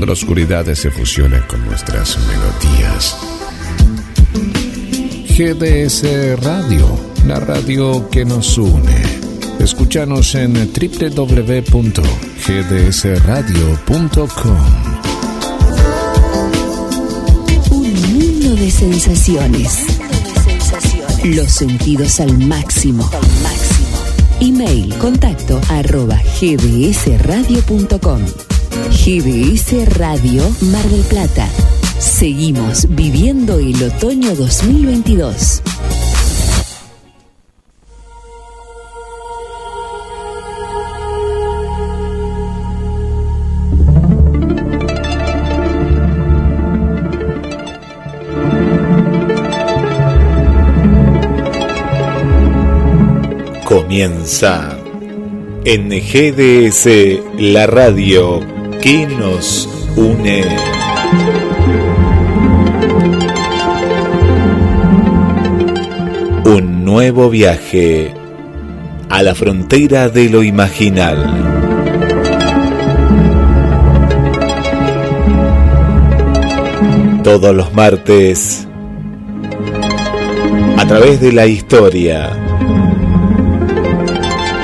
donde la oscuridad se fusiona con nuestras melodías. GDS Radio, la radio que nos une. Escúchanos en www.gdsradio.com. Un mundo de sensaciones. Los sentidos al máximo. Email contacto @gdsradio.com. GDS Radio Mar del Plata. Seguimos viviendo el otoño 2022. Comienza en GDS, la radio que nos une. Un nuevo viaje a la frontera de lo imaginal. Todos los martes, a través de la historia,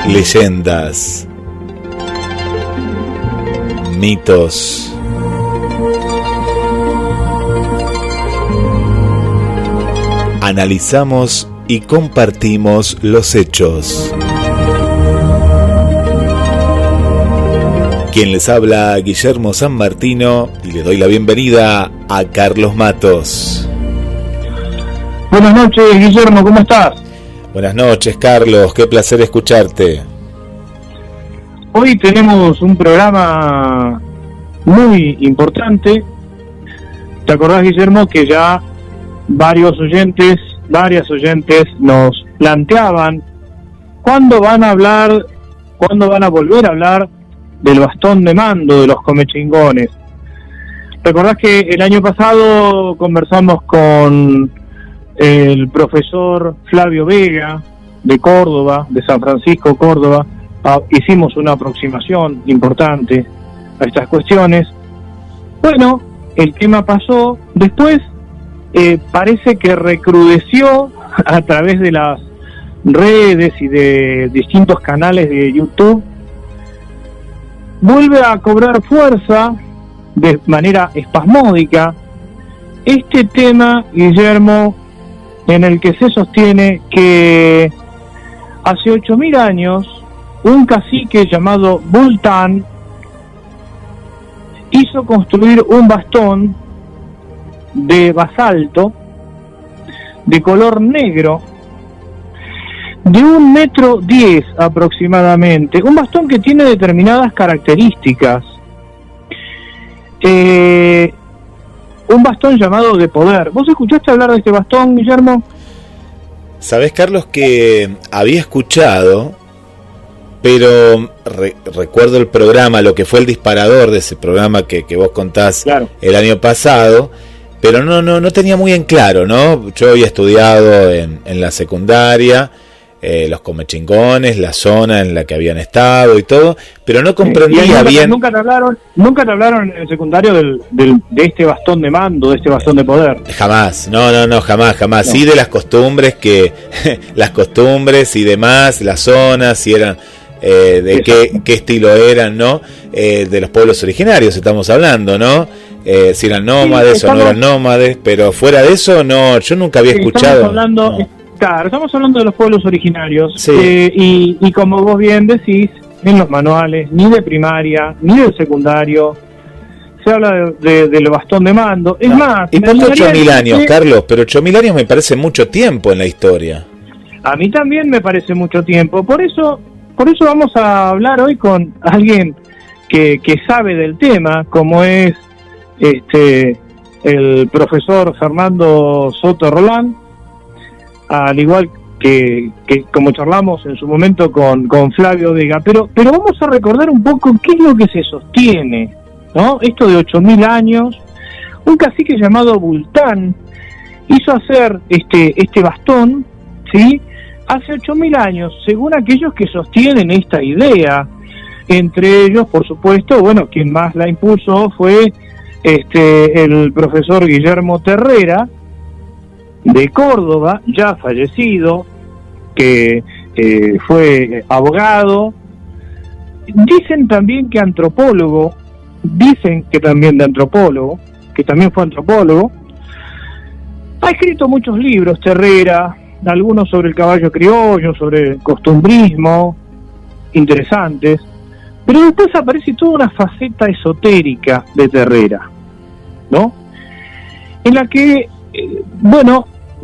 leyendas, mitos, analizamos y compartimos los hechos. Quien les habla, Guillermo San Martino, y le doy la bienvenida a Carlos Matos. Buenas noches, Guillermo, ¿cómo estás? Buenas noches, Carlos, qué placer escucharte. Hoy tenemos un programa muy importante. ¿Te acordás, Guillermo, que ya varias oyentes nos planteaban cuándo van a volver a hablar del bastón de mando de los comechingones? ¿Recordás que el año pasado conversamos con el profesor Flavio Vega de Córdoba, de San Francisco, Córdoba? Hicimos una aproximación importante a estas cuestiones. Bueno, el tema pasó. Después parece que recrudeció a través de las redes y de distintos canales de YouTube. Vuelve a cobrar fuerza de manera espasmódica este tema, Guillermo, en el que se sostiene que hace 8.000 años un cacique llamado Bultán hizo construir un bastón de basalto de color negro de 1,10 m aproximadamente, un bastón que tiene determinadas características, un bastón llamado de poder. ¿Vos escuchaste hablar de este bastón, Guillermo? Sabés, Carlos, que había escuchado, pero recuerdo el programa, lo que fue el disparador de ese programa que vos contás, claro, el año pasado, pero no tenía muy en claro, ¿no? Yo había estudiado en la secundaria los comechingones, la zona en la que habían estado y todo, pero no comprendía bien. Nunca te hablaron en el secundario de este bastón de mando, de este bastón de poder. Jamás, jamás. No. Sí, de las costumbres las costumbres y demás, las zonas, si eran de qué estilo eran, ¿no? De los pueblos originarios estamos hablando, ¿no? Si eran nómades o no eran nómades, pero fuera de eso no, yo nunca había escuchado. Estamos hablando de los pueblos originarios, sí. Y como vos bien decís, en los manuales, ni de primaria, ni del secundario, se habla del bastón de mando. Es más... Y por 8.000 años, Carlos, pero 8.000 años me parece mucho tiempo en la historia. A mí también me parece mucho tiempo, por eso vamos a hablar hoy con alguien que sabe del tema, como es el profesor Fernando Soto Rolán, al igual que como charlamos en su momento con Flavio Vega, pero vamos a recordar un poco qué es lo que se sostiene, ¿no? Esto de 8.000 años, un cacique llamado Bultán hizo hacer este bastón, ¿sí? Hace 8.000 años, según aquellos que sostienen esta idea. Entre ellos, por supuesto, bueno, quien más la impulsó fue el profesor Guillermo Terrera, de Córdoba, ya fallecido, que fue abogado, dicen también que antropólogo, que también fue antropólogo. Ha escrito muchos libros, Terrera, algunos sobre el caballo criollo, sobre el costumbrismo, interesantes, pero después aparece toda una faceta esotérica de Terrera, ¿no? En la que,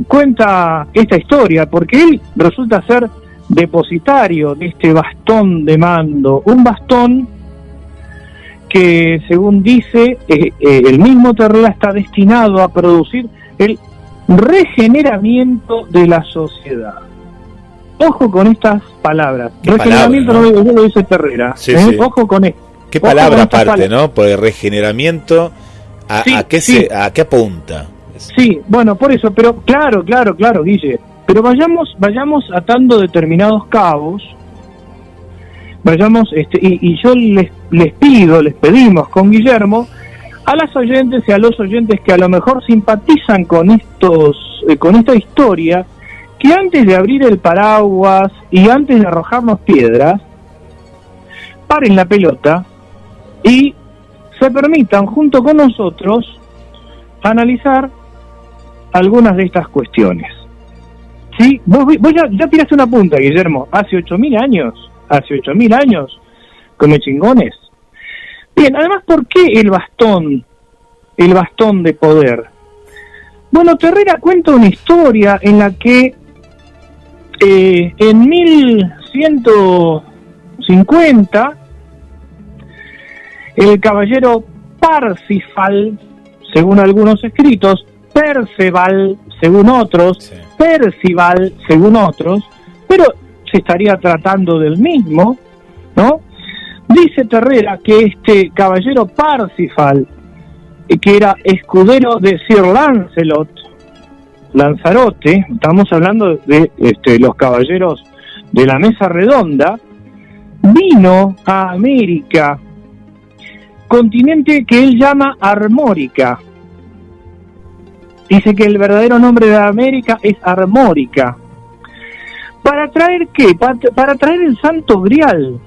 cuenta esta historia, porque él resulta ser depositario de este bastón de mando, un bastón que, según dice el mismo Terrera, está destinado a producir el regeneramiento de la sociedad. Ojo con estas palabras. Regeneramiento palabra, ¿no? Lo dice Terrera. Sí, sí. Ojo con esto. ¿Qué palabra aparte, no? Por el regeneramiento, ¿a qué apunta? Sí, bueno, por eso, pero claro, Guille. Pero vayamos atando determinados cabos. Vayamos, y yo les pedimos con Guillermo, a las oyentes y a los oyentes que a lo mejor simpatizan con esta historia, que antes de abrir el paraguas y antes de arrojarnos piedras, paren la pelota y se permitan junto con nosotros analizar algunas de estas cuestiones. ¿Sí? Vos ya tiraste una punta, Guillermo, hace 8.000 años, come chingones. Bien, además, ¿por qué el bastón de poder? Bueno, Terrera cuenta una historia en la que en 1150 el caballero Parsifal, según algunos escritos, Perceval, según otros, sí. Percival, según otros, pero se estaría tratando del mismo, ¿no? Dice Terrera que este caballero Parsifal, que era escudero de Sir Lanzarote, estamos hablando de los caballeros de la Mesa Redonda, vino a América, continente que él llama Armórica. Dice que el verdadero nombre de América es Armórica. ¿Para traer qué? Para traer el Santo Grial.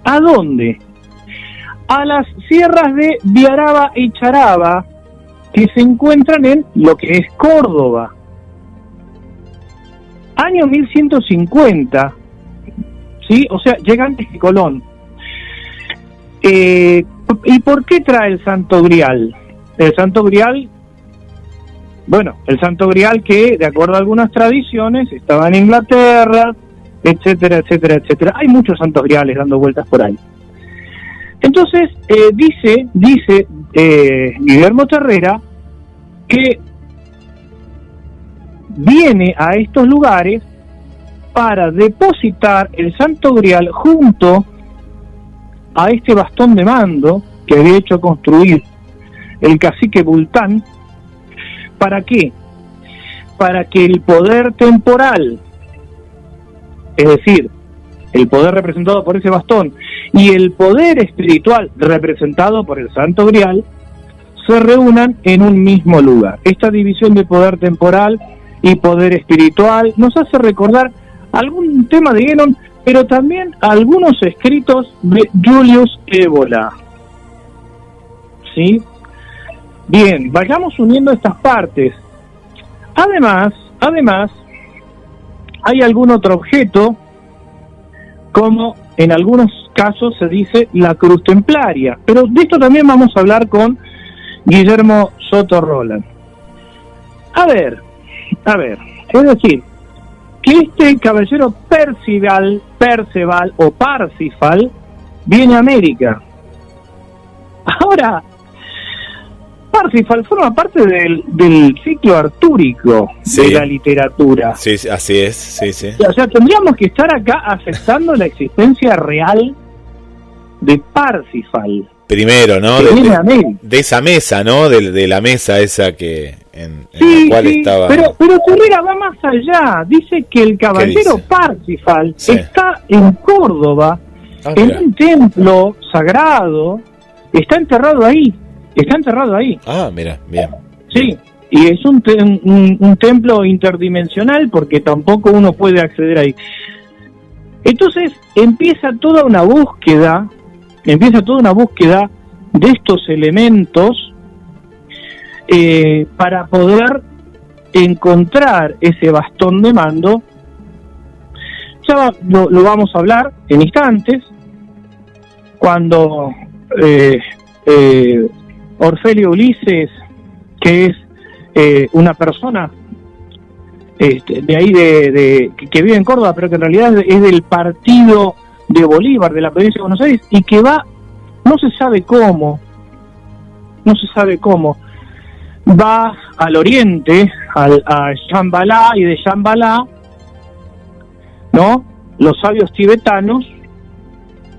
¿A dónde? A las sierras de Viaraba y Charaba, que se encuentran en lo que es Córdoba. Año 1150, ¿sí? O sea, llega antes que Colón. ¿Y por qué trae el Santo Grial? El Santo Grial, el Santo Grial que, de acuerdo a algunas tradiciones, estaba en Inglaterra, etcétera, etcétera, etcétera. Hay muchos santos griales dando vueltas por ahí. Entonces, dice Guillermo Terrera que viene a estos lugares para depositar el Santo Grial junto a este bastón de mando que había hecho construir el cacique Bultán. ¿Para qué? Para que el poder temporal, es decir, el poder representado por ese bastón y el poder espiritual representado por el Santo Grial se reúnan en un mismo lugar. Esta división de poder temporal y poder espiritual nos hace recordar algún tema de Guénon, pero también algunos escritos de Julius Evola. ¿Sí? Bien, vayamos uniendo estas partes. Además, hay algún otro objeto, como en algunos casos se dice la cruz templaria, pero de esto también vamos a hablar con Guillermo Soto Roland. A ver, es decir, que este caballero Perceval o Parsifal viene a América. Ahora, Parsifal forma parte del ciclo artúrico, sí, de la literatura. Sí, así es, sí. O sea, tendríamos que estar acá aceptando la existencia real de Parsifal. Primero, ¿no? De esa mesa, ¿no? De la mesa esa que en la cual estaba. Pero Terrera va más allá. Dice que el caballero Parsifal está en Córdoba, en un templo sagrado, está enterrado ahí. Está enterrado ahí. Ah, mira, bien. Sí, y es un templo interdimensional porque tampoco uno puede acceder ahí. Entonces empieza toda una búsqueda de estos elementos para poder encontrar ese bastón de mando. Ya lo vamos a hablar en instantes, cuando Orfelio Ulises, que es una persona de ahí que vive en Córdoba, pero que en realidad es del partido de Bolívar, de la provincia de Buenos Aires, y que va, no se sabe cómo, va al oriente, a Shambhala, y de Shambhala, ¿no?, los sabios tibetanos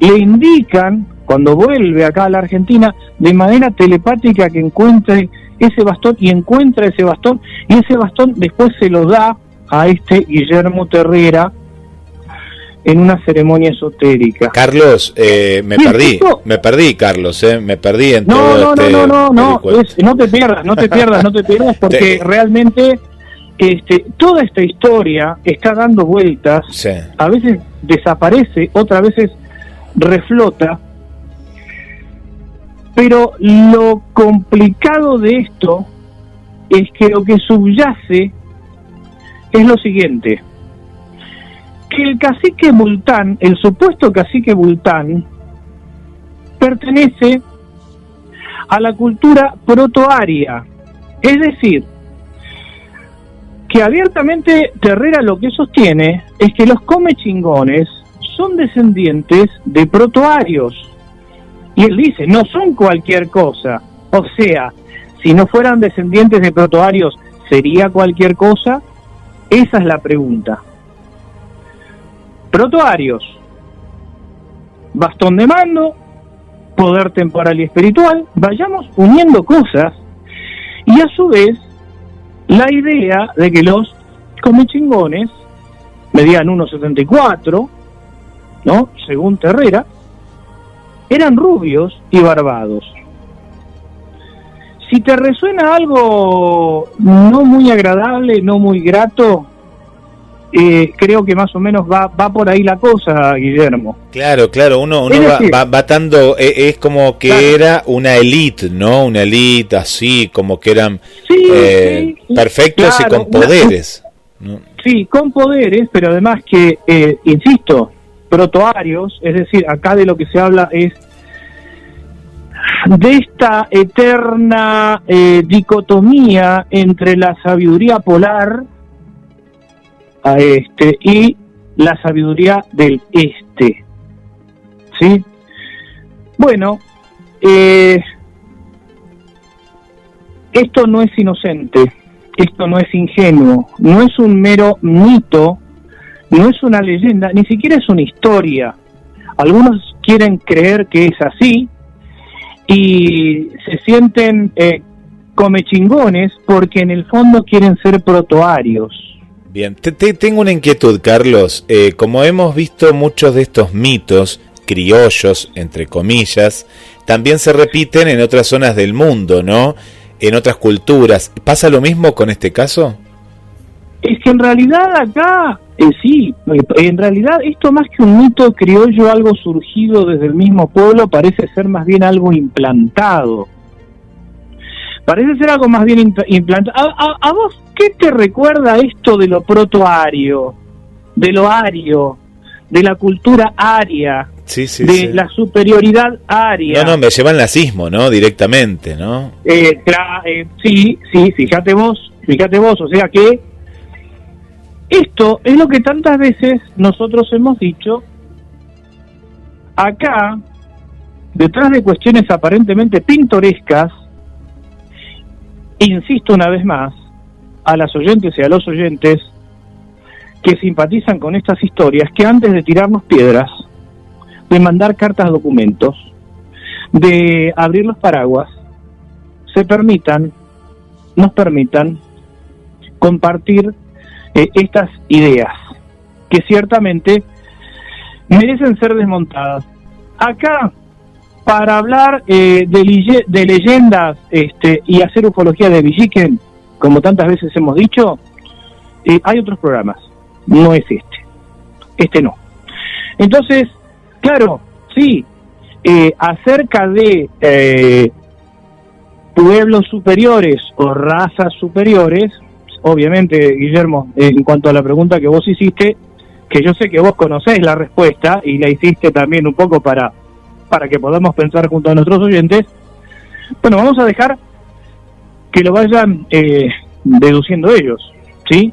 le indican, cuando vuelve acá a la Argentina, de manera telepática que encuentre ese bastón, y encuentra ese bastón, y ese bastón después se lo da a Guillermo Terrera en una ceremonia esotérica. Carlos, me perdí, Carlos, me perdí en todo no te pierdas, porque realmente toda esta historia está dando vueltas, sí. A veces desaparece, otras veces reflota, pero lo complicado de esto es que lo que subyace es lo siguiente: que el cacique Bultán, el supuesto cacique Bultán, pertenece a la cultura protoaria, es decir, que abiertamente Terrera lo que sostiene es que los comechingones son descendientes de protoarios, y él dice, no son cualquier cosa, o sea, si no fueran descendientes de protoarios, ¿sería cualquier cosa? Esa es la pregunta. Protoarios, bastón de mando, poder temporal y espiritual, vayamos uniendo cosas, y a su vez la idea de que los comechingones medían 1,74, ¿no?, según Terrera, eran rubios y barbados. Si te resuena algo no muy agradable, no muy grato, creo que más o menos va por ahí la cosa, Guillermo. Claro, uno va dando, es como que claro, era una élite, ¿no? Una élite así, como que eran perfectos, claro, y con poderes. ¿No? Sí, con poderes, pero además que, insisto, protoarios, es decir, acá de lo que se habla es de esta eterna dicotomía entre la sabiduría polar y la sabiduría del este, ¿sí? Bueno, esto no es inocente, esto no es ingenuo, no es un mero mito, no es una leyenda, ni siquiera es una historia. Algunos quieren creer que es así y se sienten comechingones porque en el fondo quieren ser protoarios. Bien, tengo una inquietud, Carlos. Como hemos visto, muchos de estos mitos criollos, entre comillas, también se repiten en otras zonas del mundo, ¿no? En otras culturas. ¿Pasa lo mismo con este caso? Es que en realidad acá, sí, en realidad esto más que un mito criollo, algo surgido desde el mismo pueblo, parece ser más bien algo implantado. Parece ser algo más bien implantado. ¿A vos qué te recuerda esto de lo protoario, de lo ario, de la cultura aria, la superioridad aria? No, me lleva al nazismo, ¿no? Directamente, ¿no? Sí, fíjate vos, o sea que esto es lo que tantas veces nosotros hemos dicho. Acá, detrás de cuestiones aparentemente pintorescas, insisto una vez más, a las oyentes y a los oyentes que simpatizan con estas historias, que antes de tirarnos piedras, de mandar cartas documentos, de abrir los paraguas, nos permitan compartir estas ideas, que ciertamente merecen ser desmontadas. Acá para hablar de leyendas y hacer ufología de Villiquen, como tantas veces hemos dicho, hay otros programas, no es este no. Entonces, claro, sí, acerca de pueblos superiores o razas superiores, obviamente, Guillermo, en cuanto a la pregunta que vos hiciste, que yo sé que vos conocés la respuesta y la hiciste también un poco para que podamos pensar junto a nuestros oyentes, bueno, vamos a dejar que lo vayan deduciendo ellos, ¿sí?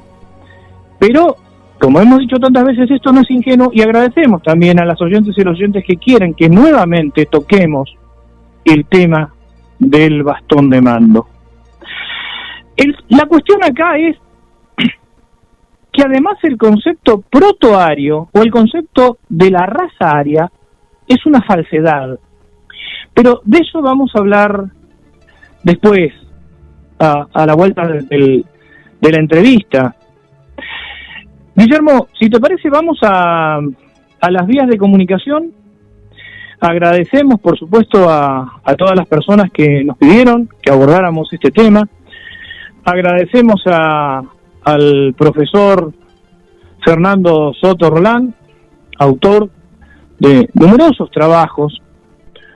Pero, como hemos dicho tantas veces, esto no es ingenuo, y agradecemos también a las oyentes y los oyentes que quieren que nuevamente toquemos el tema del bastón de mando. La cuestión acá es que además el concepto protoario o el concepto de la raza aria es una falsedad, pero de eso vamos a hablar después, a la vuelta de la entrevista. Guillermo, si te parece, vamos a las vías de comunicación. Agradecemos, por supuesto, a todas las personas que nos pidieron que abordáramos este tema. Agradecemos al profesor Fernando Soto Roland, autor de numerosos trabajos.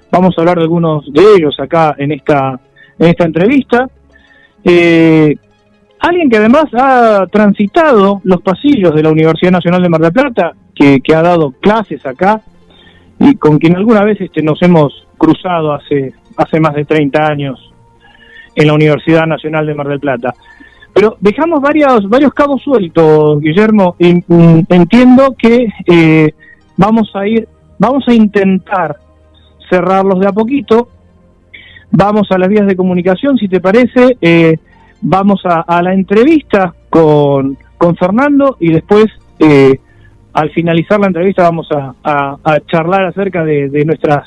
Vamos a hablar de algunos de ellos acá en esta entrevista. Alguien que además ha transitado los pasillos de la Universidad Nacional de Mar del Plata, que ha dado clases acá, y con quien alguna vez nos hemos cruzado hace más de 30 años en la Universidad Nacional de Mar del Plata. Pero dejamos varios cabos sueltos, Guillermo, y entiendo que vamos a intentar cerrarlos de a poquito. Vamos a las vías de comunicación, si te parece, vamos a la entrevista con Fernando, y después, al finalizar la entrevista, vamos a charlar acerca de nuestras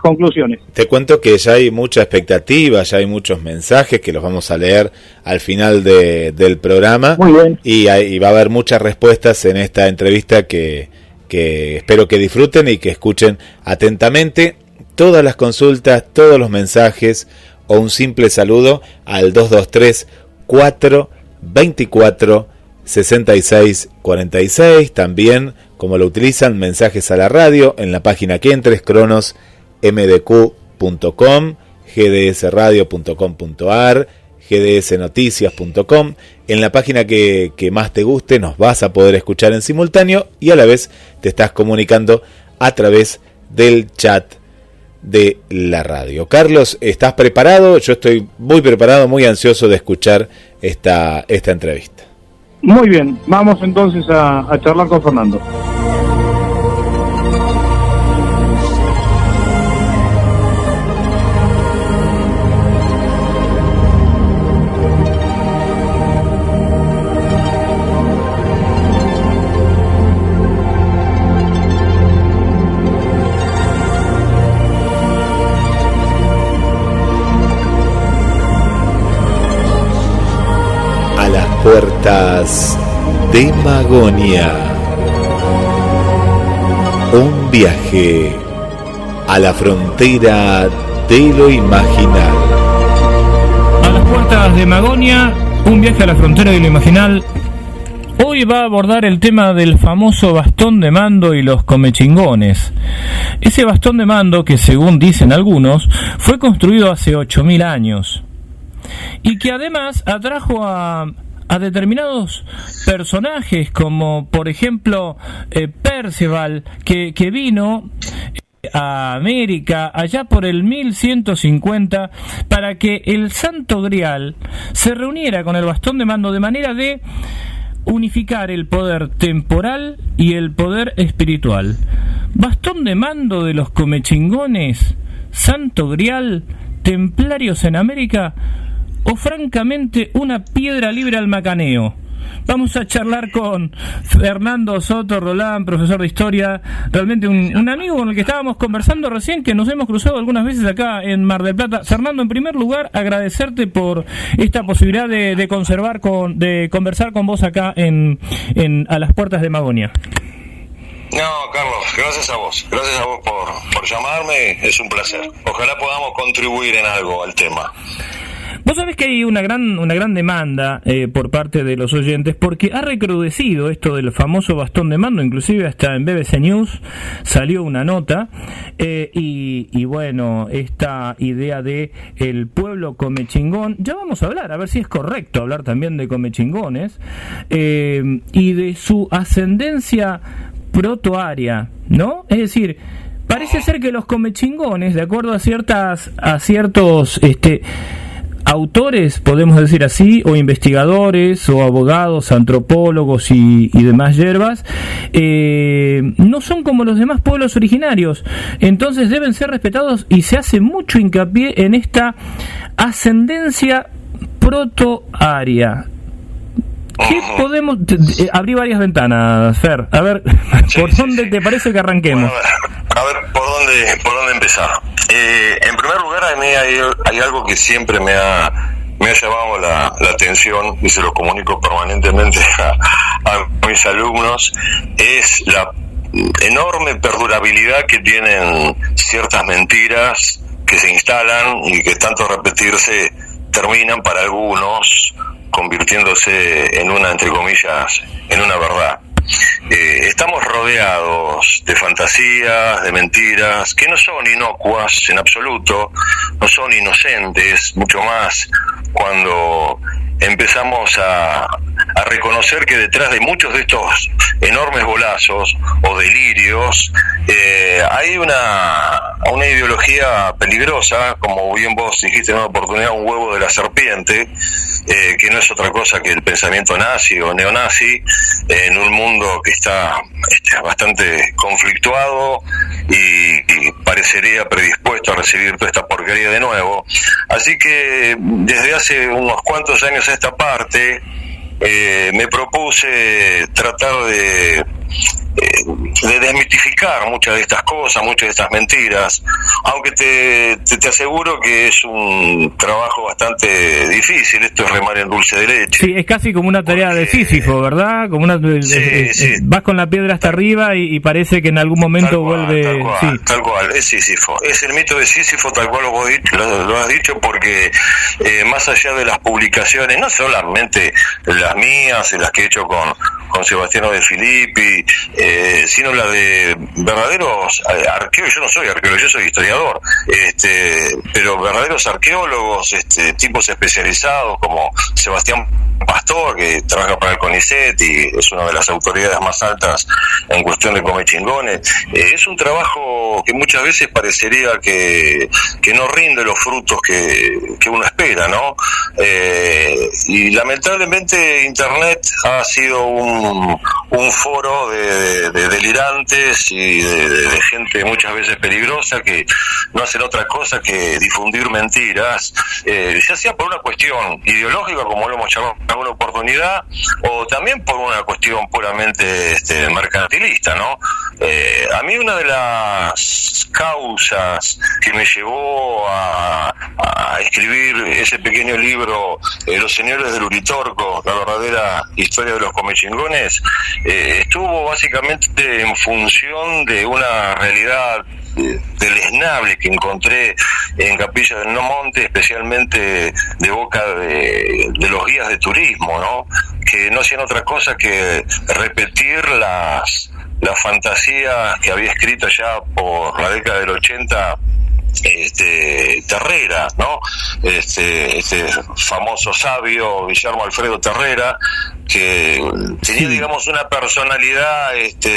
conclusiones. Te cuento que ya hay mucha expectativa, ya hay muchos mensajes que los vamos a leer al final del programa. Muy bien. Y va a haber muchas respuestas en esta entrevista que espero que disfruten y que escuchen atentamente todas las consultas, todos los mensajes o un simple saludo al 223-424-6646. También, como lo utilizan, mensajes a la radio en la página que entres, cronosmdq.com, gdsradio.com.ar, gdsnoticias.com. En la página que más te guste nos vas a poder escuchar en simultáneo, y a la vez te estás comunicando a través del chat de la radio. Carlos, ¿estás preparado? Yo estoy muy preparado, muy ansioso de escuchar esta entrevista. Muy bien, vamos entonces a charlar con Fernando. Puertas de Magonia. Un viaje a la frontera de lo imaginal. A las puertas de Magonia, un viaje a la frontera de lo imaginal. Hoy va a abordar el tema del famoso bastón de mando y los comechingones. Ese bastón de mando que, según dicen algunos, fue construido hace 8.000 años. Y que además atrajo a determinados personajes, como por ejemplo Perceval, que vino a América allá por el 1150 para que el Santo Grial se reuniera con el bastón de mando, de manera de unificar el poder temporal y el poder espiritual. Bastón de mando de los comechingones, Santo Grial, templarios en América, o francamente una piedra libre al macaneo. Vamos a charlar con Fernando Soto Roland, profesor de historia, realmente un amigo con el que estábamos conversando recién, que nos hemos cruzado algunas veces acá en Mar del Plata. Fernando, en primer lugar, agradecerte por esta posibilidad de conversar con vos acá a las puertas de Magonia. No, Carlos, gracias a vos por llamarme, es un placer. Ojalá podamos contribuir en algo al tema. Vos sabés que hay una gran demanda por parte de los oyentes, porque ha recrudecido esto del famoso bastón de mando, inclusive hasta en BBC News salió una nota, y bueno, esta idea de el pueblo come chingón, ya vamos a hablar, a ver si es correcto hablar también de come chingones, y de su ascendencia protoaria, ¿no? Es decir, parece ser que los come chingones, de acuerdo a ciertos autores, podemos decir así, o investigadores, o abogados, antropólogos y demás hierbas, no son como los demás pueblos originarios, entonces deben ser respetados, y se hace mucho hincapié en esta ascendencia protoaria. ¿Qué podemos...? Abrí varias ventanas, Fer. A ver, ¿por dónde te parece que arranquemos? Bueno, a ver, ¿por dónde empezar? En primer lugar, a mí hay algo que siempre me ha llamado la atención, y se lo comunico permanentemente a mis alumnos, es la enorme perdurabilidad que tienen ciertas mentiras que se instalan y que tanto repetirse terminan para algunos convirtiéndose en una, entre comillas, en una verdad. Estamos rodeados de fantasías, de mentiras, que no son inocuas en absoluto, no son inocentes, mucho más cuando empezamos a reconocer que detrás de muchos de estos enormes golazos o delirios hay una ideología peligrosa, como bien vos dijiste en una oportunidad, un huevo de la serpiente, que no es otra cosa que el pensamiento nazi o neonazi, en un mundo que está bastante conflictuado y parecería predispuesto a recibir toda esta porquería de nuevo. Así que desde hace unos cuantos años a esta parte me propuse tratar de desmitificar muchas de estas cosas, muchas de estas mentiras, aunque te aseguro que es un trabajo bastante difícil. Esto es remar en dulce de leche. Sí, es casi como una tarea de Sísifo, ¿verdad? Como sí. Vas con la piedra hasta arriba y parece que en algún momento vuelve... Tal cual, es Sísifo. Es el mito de Sísifo, tal cual lo has dicho, porque más allá de las publicaciones, no solamente las mías y las que he hecho con Sebastiano de Filippi, sino la de verdaderos arqueólogos. Yo no soy arqueólogo, yo soy historiador, pero verdaderos arqueólogos, tipos especializados como Sebastián Pastor, que trabaja para el CONICET y es una de las autoridades más altas en cuestión de comechingones. Es un trabajo que muchas veces parecería que no rinde los frutos que uno espera, ¿no? Y lamentablemente Internet ha sido un foro de delirantes y de gente muchas veces peligrosa que no hacen otra cosa que difundir mentiras, ya sea por una cuestión ideológica, como lo hemos charlado en alguna oportunidad, o también por una cuestión puramente mercantilista, ¿no? A mí una de las causas que me llevó a escribir ese pequeño libro, Los Señores del Uritorco, la verdadera historia de los comechingones, estuvo básicamente en función de una realidad deleznable que encontré en Capilla del Monte, especialmente de boca de los guías de turismo, ¿no? Que no hacían otra cosa que repetir las fantasías que había escrito ya por la década del 80 Terrera, ¿no? Este famoso sabio Guillermo Alfredo Terrera, que tenía, digamos, una personalidad,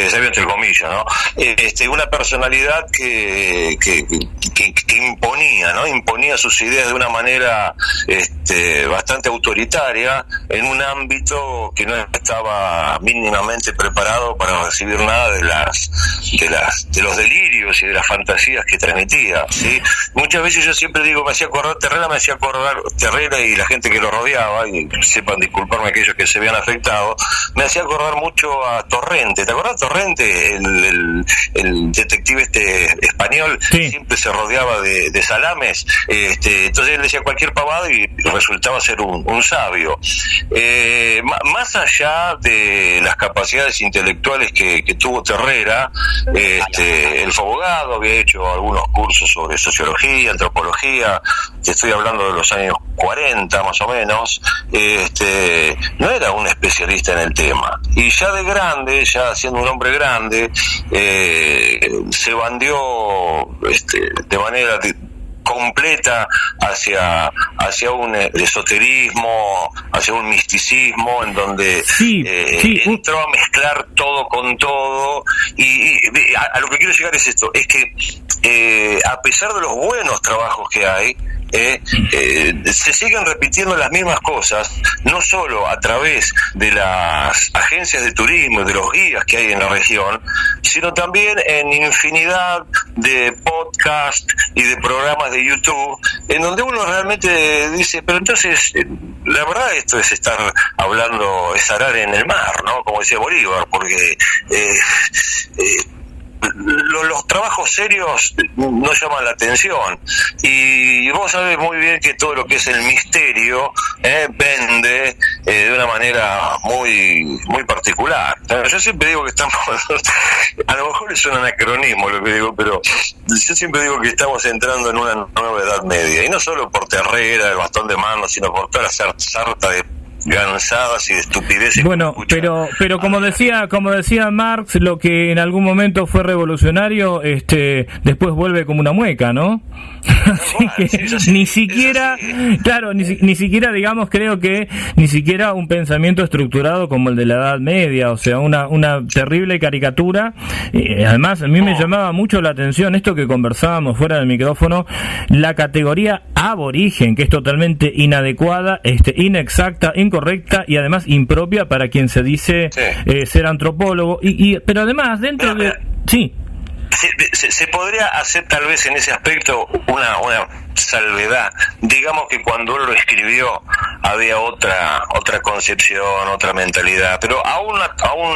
sabio entre comillas, ¿no? Una personalidad que imponía, ¿no? Imponía sus ideas de una manera bastante autoritaria en un ámbito que no estaba mínimamente preparado para recibir nada de los delirios y de las fantasías que transmitía, ¿sí? Muchas veces yo siempre digo, me hacía acordar Terrera y la gente que lo rodeaba, y sepan disculparme aquellos que se vean afectados, me hacía acordar mucho a Torrente. ¿Te acordás Torrente? El detective español. Sí. Siempre se rodeaba rodeaba de salames, entonces él decía cualquier pavada y resultaba ser un sabio. Más allá de las capacidades intelectuales que tuvo Terrera, él fue abogado, había hecho algunos cursos sobre sociología, antropología, te estoy hablando de los años 40 más o menos, no era un especialista en el tema, y ya de grande, ya siendo un hombre grande, se bandió de manera completa hacia un esoterismo, hacia un misticismo, en donde entró a mezclar todo con todo, y a lo que quiero llegar es esto, es que a pesar de los buenos trabajos que hay, se siguen repitiendo las mismas cosas, no solo a través de las agencias de turismo y de los guías que hay en la región, sino también en infinidad de podcasts y de programas de YouTube, en donde uno realmente dice, pero entonces, la verdad esto es estar hablando, es arar en el mar, ¿no? Como decía Bolívar, porque los trabajos serios no llaman la atención, y vos sabés muy bien que todo lo que es el misterio vende de una manera muy muy particular. Yo siempre digo que estamos, a lo mejor es un anacronismo lo que digo, pero yo siempre digo que estamos entrando en una nueva edad media, y no solo por Terrera, el bastón de mano, sino por toda la sarta de gansadas y de estupideces. Bueno, pero como decía Marx, lo que en algún momento fue revolucionario, después vuelve como una mueca, ¿no? Así que ni siquiera, claro, ni siquiera, digamos, creo que ni siquiera un pensamiento estructurado como el de la Edad Media, o sea, una terrible caricatura. Además, a mí me llamaba mucho la atención esto que conversábamos fuera del micrófono, la categoría aborigen, que es totalmente inadecuada, inexacta, incorrecta y además impropia para quien se dice ser antropólogo, pero además dentro de... Sí. Se podría hacer tal vez en ese aspecto una salvedad. Digamos que cuando él lo escribió había otra concepción, otra mentalidad, pero aún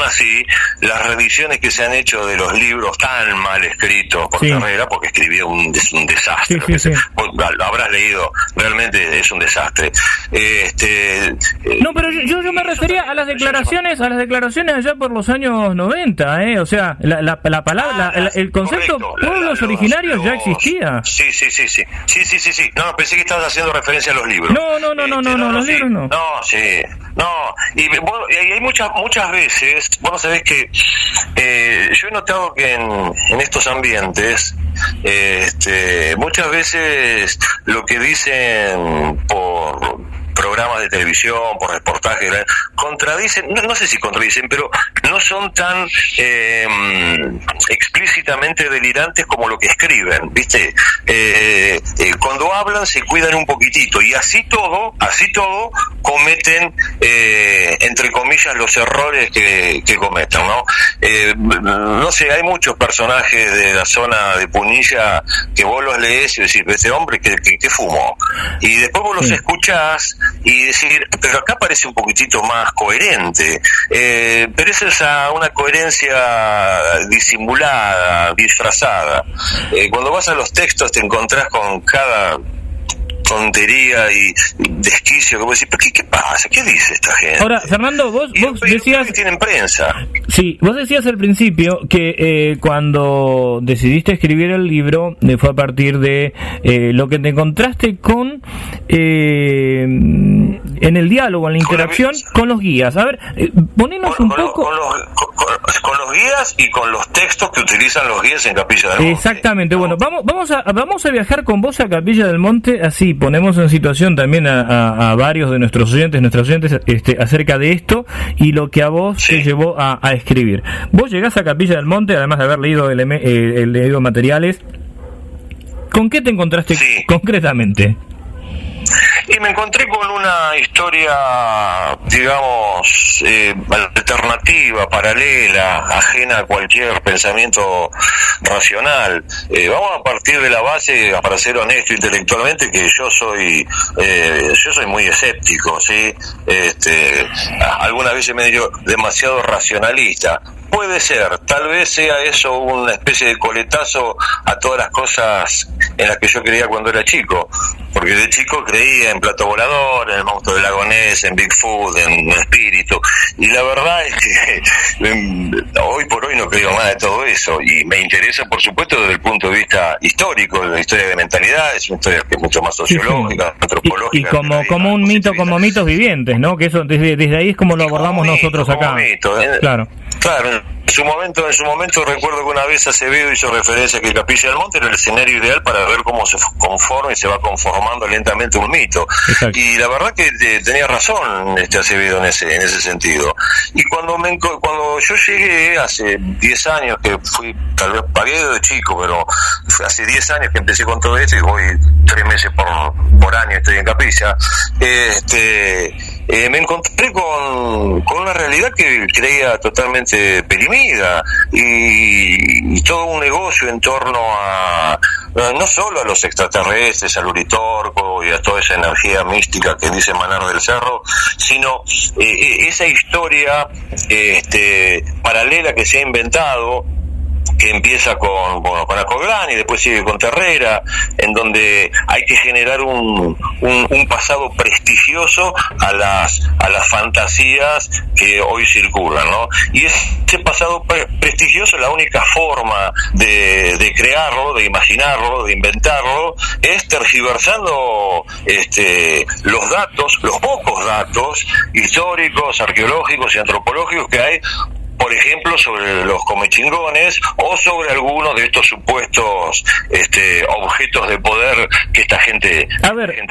así las revisiones que se han hecho de los libros tan mal escritos por Terrera, porque escribió un desastre, lo habrás leído, realmente es un desastre. No, pero yo me refería a las declaraciones allá por los años 90, o sea, la palabra, el concepto pueblos originarios ya existía. Sí. No, pensé que estabas haciendo referencia a los libros. No, los libros no. No. Y hay muchas veces, vos sabés que yo he notado que en estos ambientes, muchas veces lo que dicen por programas de televisión, por reportajes, contradicen, no sé si contradicen, pero no son tan explícitamente delirantes como lo que escriben, ¿viste? Cuando hablan se cuidan un poquitito, y así todo cometen, entre comillas, los errores que cometen, ¿no? No sé, hay muchos personajes de la zona de Punilla que vos los lees y decís, este hombre que fumó, y después vos los escuchás y decir, pero acá parece un poquitito más coherente, pero esa es una coherencia disimulada, disfrazada. Cuando vas a los textos te encontrás con cada tontería y desquicio que vos decís, ¿pero qué pasa? ¿Qué dice esta gente? Ahora, Fernando, vos decías que tienen prensa. Sí, vos decías al principio que cuando decidiste escribir el libro fue a partir de lo que te encontraste con en el diálogo, en la interacción con los guías. A ver, ponenos un poco... Con los guías y con los textos que utilizan los guías en Capilla del Monte. Exactamente. Bueno, vamos a viajar con vos a Capilla del Monte, así ponemos en situación también a varios de nuestras oyentes acerca de esto y lo que a vos te llevó a escribir. Vos llegás a Capilla del Monte, además de haber leído materiales. ¿Con qué te encontraste concretamente? Y me encontré con una historia, digamos, alternativa, paralela, ajena a cualquier pensamiento racional. Vamos a partir de la base, para ser honesto intelectualmente, que yo soy muy escéptico, ¿sí? Algunas veces me digo demasiado racionalista. Puede ser, tal vez sea eso una especie de coletazo a todas las cosas en las que yo creía cuando era chico, porque de chico creía en Plato Volador, en el Monstruo del Lago Ness, en Bigfoot, en Espíritu, y la verdad es que hoy por hoy no creo más de todo eso, y me interesa por supuesto desde el punto de vista histórico, la historia de mentalidad es una historia que es mucho más sociológica, antropológica. Y como un mito, como mitos vivientes, ¿no? Que eso desde ahí es como lo abordamos nosotros acá. Claro. En su momento recuerdo que una vez Acevedo hizo referencia a que Capilla del Monte era el escenario ideal para ver cómo se conforma y se va conformando lentamente un mito. Exacto. Y la verdad que tenía razón Acevedo en ese sentido. Y cuando yo llegué hace 10 años, que fui, tal vez pagué de chico, pero hace 10 años que empecé con todo esto y voy 3 meses por año, estoy en Capilla, me encontré con una realidad que creía totalmente perimida y todo un negocio en torno a no solo a los extraterrestres, al Uritorco y a toda esa energía mística que dice emanar del cerro, sino esa historia paralela que se ha inventado, que empieza con Acoglán y después sigue con Terrera, en donde hay que generar un pasado prestigioso a las fantasías que hoy circulan, ¿no? Y ese pasado prestigioso, la única forma de crearlo, de imaginarlo, de inventarlo, es tergiversando los datos, los pocos datos históricos, arqueológicos y antropológicos que hay, por ejemplo, sobre los comechingones o sobre algunos de estos supuestos objetos de poder que esta gente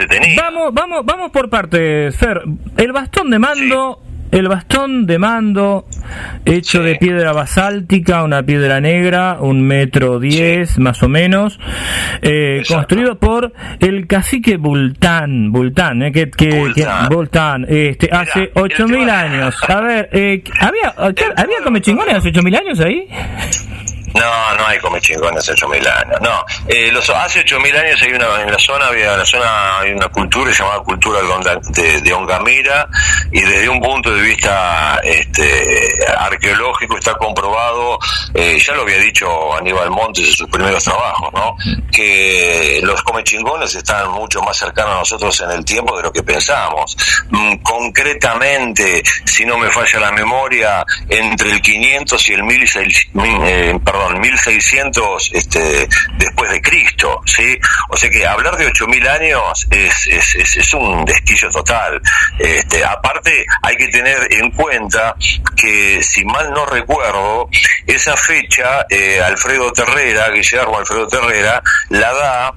tenía. Vamos por partes, Fer. El bastón de mando... Sí. El bastón de mando hecho de piedra basáltica, una piedra negra, 1,10 metros más o menos, construido por el cacique Bultán, hace 8.000 años. A ver, ¿había comechingones hace 8.000 años ahí? No hay comechingones hace 8.000 años. No, hace 8.000 años en la zona hay una cultura llamada cultura de Ongamira, y desde un punto de vista arqueológico está comprobado, ya lo había dicho Aníbal Montes en sus primeros trabajos, ¿no? Que los comechingones están mucho más cercanos a nosotros en el tiempo de lo que pensamos. Concretamente, si no me falla la memoria, entre el 500 y el 1600 después de Cristo, ¿sí? O sea que hablar de 8.000 años es un desquillo total. Aparte hay que tener en cuenta que, si mal no recuerdo, esa fecha Guillermo Alfredo Terrera la da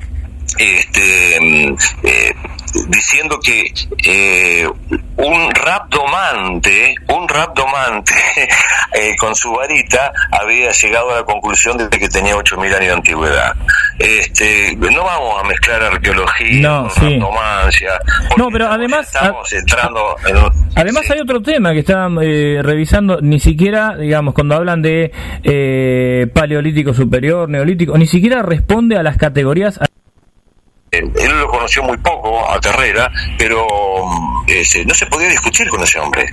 diciendo que un rapdomante con su varita había llegado a la conclusión de que tenía 8.000 años de antigüedad. No vamos a mezclar arqueología con raptomancia. No, pero además estamos entrando además hay otro tema que estaban revisando, ni siquiera, digamos, cuando hablan de paleolítico superior, neolítico, ni siquiera responde a las categorías. Él lo conoció muy poco a Terrera, pero no se podía discutir con ese hombre,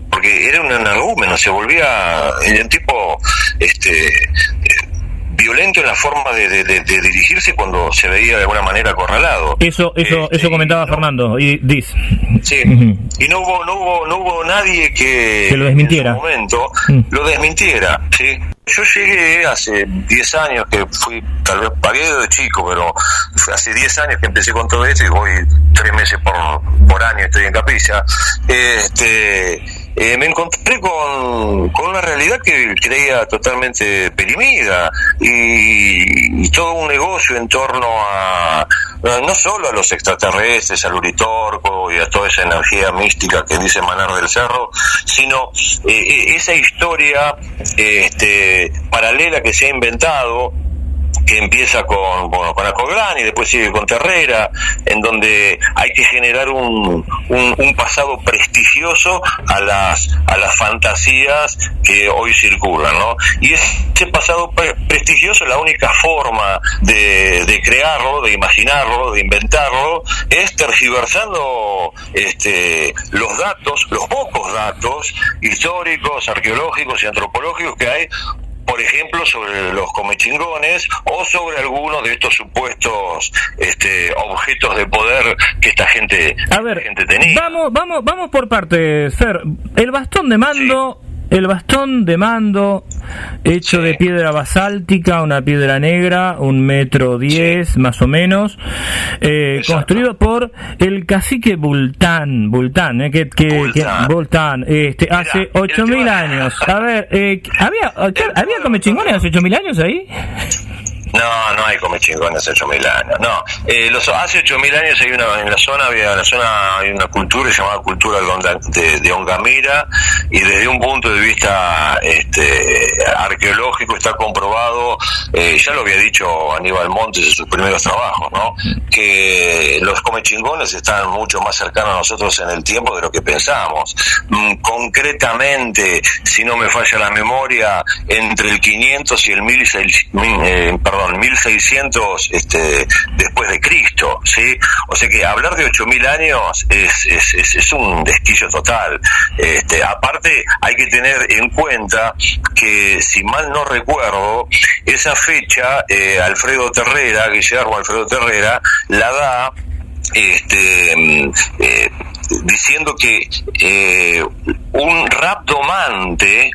porque era un energúmeno, se volvía un tipo violento en la forma de dirigirse cuando se veía de alguna manera acorralado. Eso comentaba Fernando y dice. Sí, y no hubo nadie que lo desmintiera. En su momento lo desmintiera, ¿sí? Yo llegué hace 10 años, que fui, tal vez pagué de chico, pero hace 10 años que empecé con todo esto y voy 3 meses por año, estoy en Capilla. Me encontré con una realidad que creía totalmente perimida y todo un negocio en torno a no solo a los extraterrestres, al Uritorco y a toda esa energía mística que dice emanar del cerro, sino esa historia paralela que se ha inventado, que empieza con Acoglán y después sigue con Terrera, en donde hay que generar un pasado prestigioso a las fantasías que hoy circulan, ¿no? Y ese pasado prestigioso, la única forma de crearlo, de imaginarlo, de inventarlo, es tergiversando los datos, los pocos datos históricos, arqueológicos y antropológicos que hay, por ejemplo, sobre los comechingones o sobre algunos de estos supuestos objetos de poder que esta gente tenía. Vamos por partes, Fer. El bastón de mando... Sí. El bastón de mando hecho de piedra basáltica, una piedra negra, 1,10 m más o menos, construido por el cacique Bultán, hace 8.000 años. A ver, ¿había comechingones hace 8.000 años ahí? No hay comechingones hace 8.000 años. No, hace 8.000 años en la zona hay una cultura llamada cultura de Ongamira, y desde un punto de vista arqueológico está comprobado, ya lo había dicho Aníbal Montes en sus primeros trabajos, ¿no? Que los comechingones están mucho más cercanos a nosotros en el tiempo de lo que pensamos. Concretamente, si no me falla la memoria, entre el 500 y el 1600 después de Cristo, ¿sí? O sea que hablar de 8.000 años es un desquillo total. Aparte hay que tener en cuenta que, si mal no recuerdo, esa fecha Guillermo Alfredo Terrera la da diciendo que un raptomante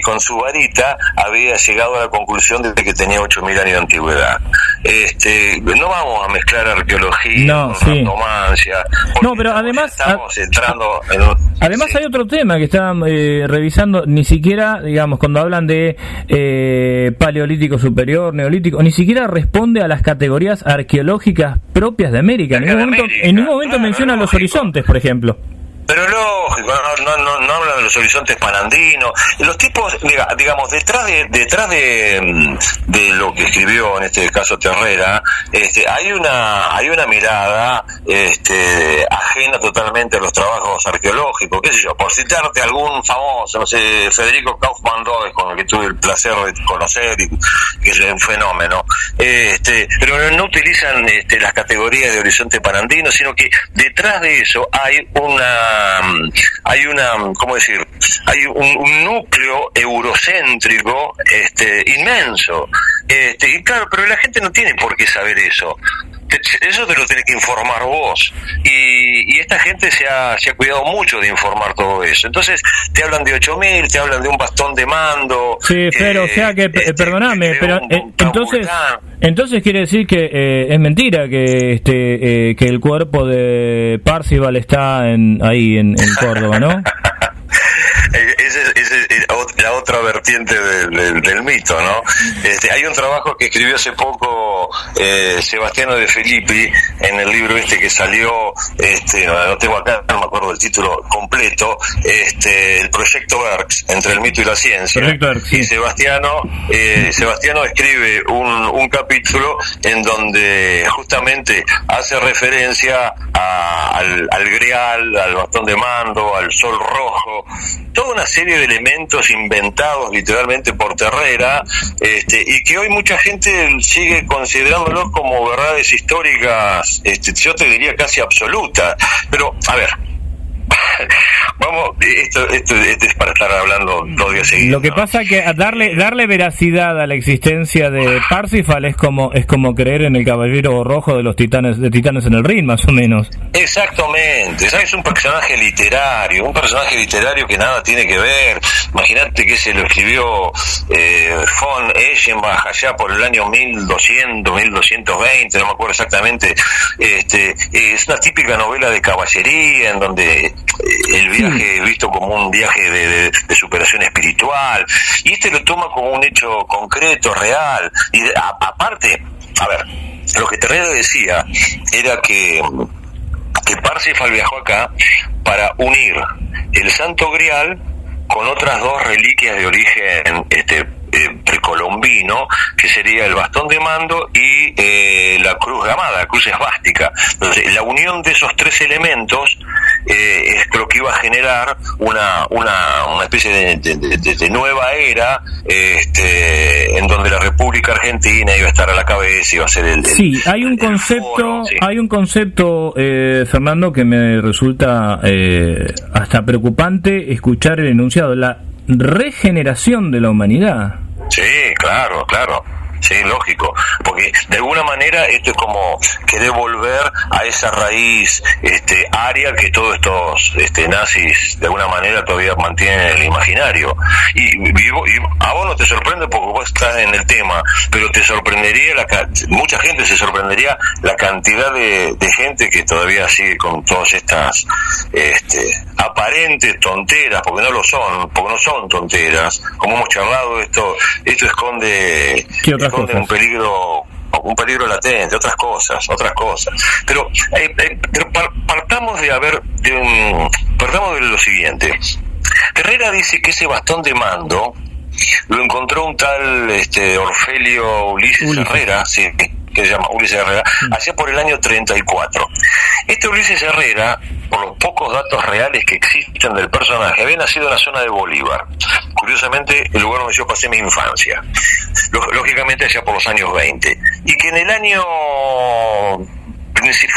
con su varita había llegado a la conclusión de que tenía 8.000 años de antigüedad. No vamos a mezclar arqueología con raptomancia. No, pero además estamos entrando además hay otro tema que estaban revisando. Ni siquiera, digamos, cuando hablan de paleolítico superior, neolítico, ni siquiera responde a las categorías arqueológicas propias de América. En ningún momento menciona los horizontes, por ejemplo. Pero lógico, no hablan de los horizontes panandinos. Los tipos, digamos, detrás de lo que escribió en este caso Terrera, hay una mirada ajena totalmente a los trabajos arqueológicos, qué sé yo, por citarte algún famoso, no sé, Federico Kaufmann Does, con el que tuve el placer de conocer, y que es un fenómeno, pero no utilizan las categorías de horizonte panandino, sino que detrás de eso hay ¿cómo decir? Hay un núcleo eurocéntrico inmenso, y claro, pero la gente no tiene por qué saber eso. Eso te lo tenés que informar vos, y esta gente se ha cuidado mucho de informar todo eso. Entonces te hablan de 8.000, te hablan de un bastón de mando. Sí, pero o sea que perdóname, pero entonces quiere decir que es mentira que que el cuerpo de Parzival está ahí en Córdoba, ¿no? Esa es la otra vertiente del mito, ¿no? Hay un trabajo que escribió hace poco Sebastiano De Filippi en el libro que salió, no tengo acá, no me acuerdo del título completo, el Proyecto Berks, entre el mito y la ciencia. Sí. Y Sebastiano escribe un capítulo en donde justamente hace referencia al grial, al bastón de mando, al sol rojo, toda una serie de elementos inventados literalmente por Terrera, y que hoy mucha gente sigue considerándolos como verdades históricas, yo te diría casi absolutas. Pero, a ver, vamos, esto es para estar hablando 2 días seguidos. Lo que pasa que darle veracidad a la existencia de Parsifal es como creer en el caballero rojo de Titanes en el Rin, más o menos. Exactamente, es un personaje literario que nada tiene que ver. Imagínate que se lo escribió von Eschenbach allá por el año 1200, 1220, no me acuerdo exactamente. Es una típica novela de caballería en donde el viaje es visto como un viaje de superación espiritual, y lo toma como un hecho concreto, real. Y aparte, a ver, lo que Terrera decía era que Parsifal viajó acá para unir el Santo Grial con otras 2 reliquias de origen precolombino, que sería el bastón de mando y la cruz gamada, la cruz esvástica. Entonces, la unión de esos 3 elementos es lo que iba a generar una especie de nueva era, en donde la República Argentina iba a estar a la cabeza, iba a ser hay un concepto, Fernando, que me resulta hasta preocupante escuchar el enunciado. regeneración de la humanidad. Sí, claro. Sí, lógico, porque de alguna manera esto es como querer volver a esa raíz aria que todos estos nazis de alguna manera todavía mantienen en el imaginario. Y a vos no te sorprende porque vos estás en el tema, pero te sorprendería, mucha gente se sorprendería la cantidad de gente que todavía sigue con todas estas aparentes tonteras, porque no son tonteras, como hemos charlado, esto esconde un peligro latente, otras cosas. Pero partamos de lo siguiente. Herrera dice que ese bastón de mando lo encontró un tal Orfelio Ulises Herrera, sí, que se llama Ulises Herrera, allá por el año 34. Este Ulises Herrera, por los pocos datos reales que existen del personaje, había nacido en la zona de Bolívar, curiosamente el lugar donde yo pasé mi infancia, lógicamente allá por los años 20, y que en el año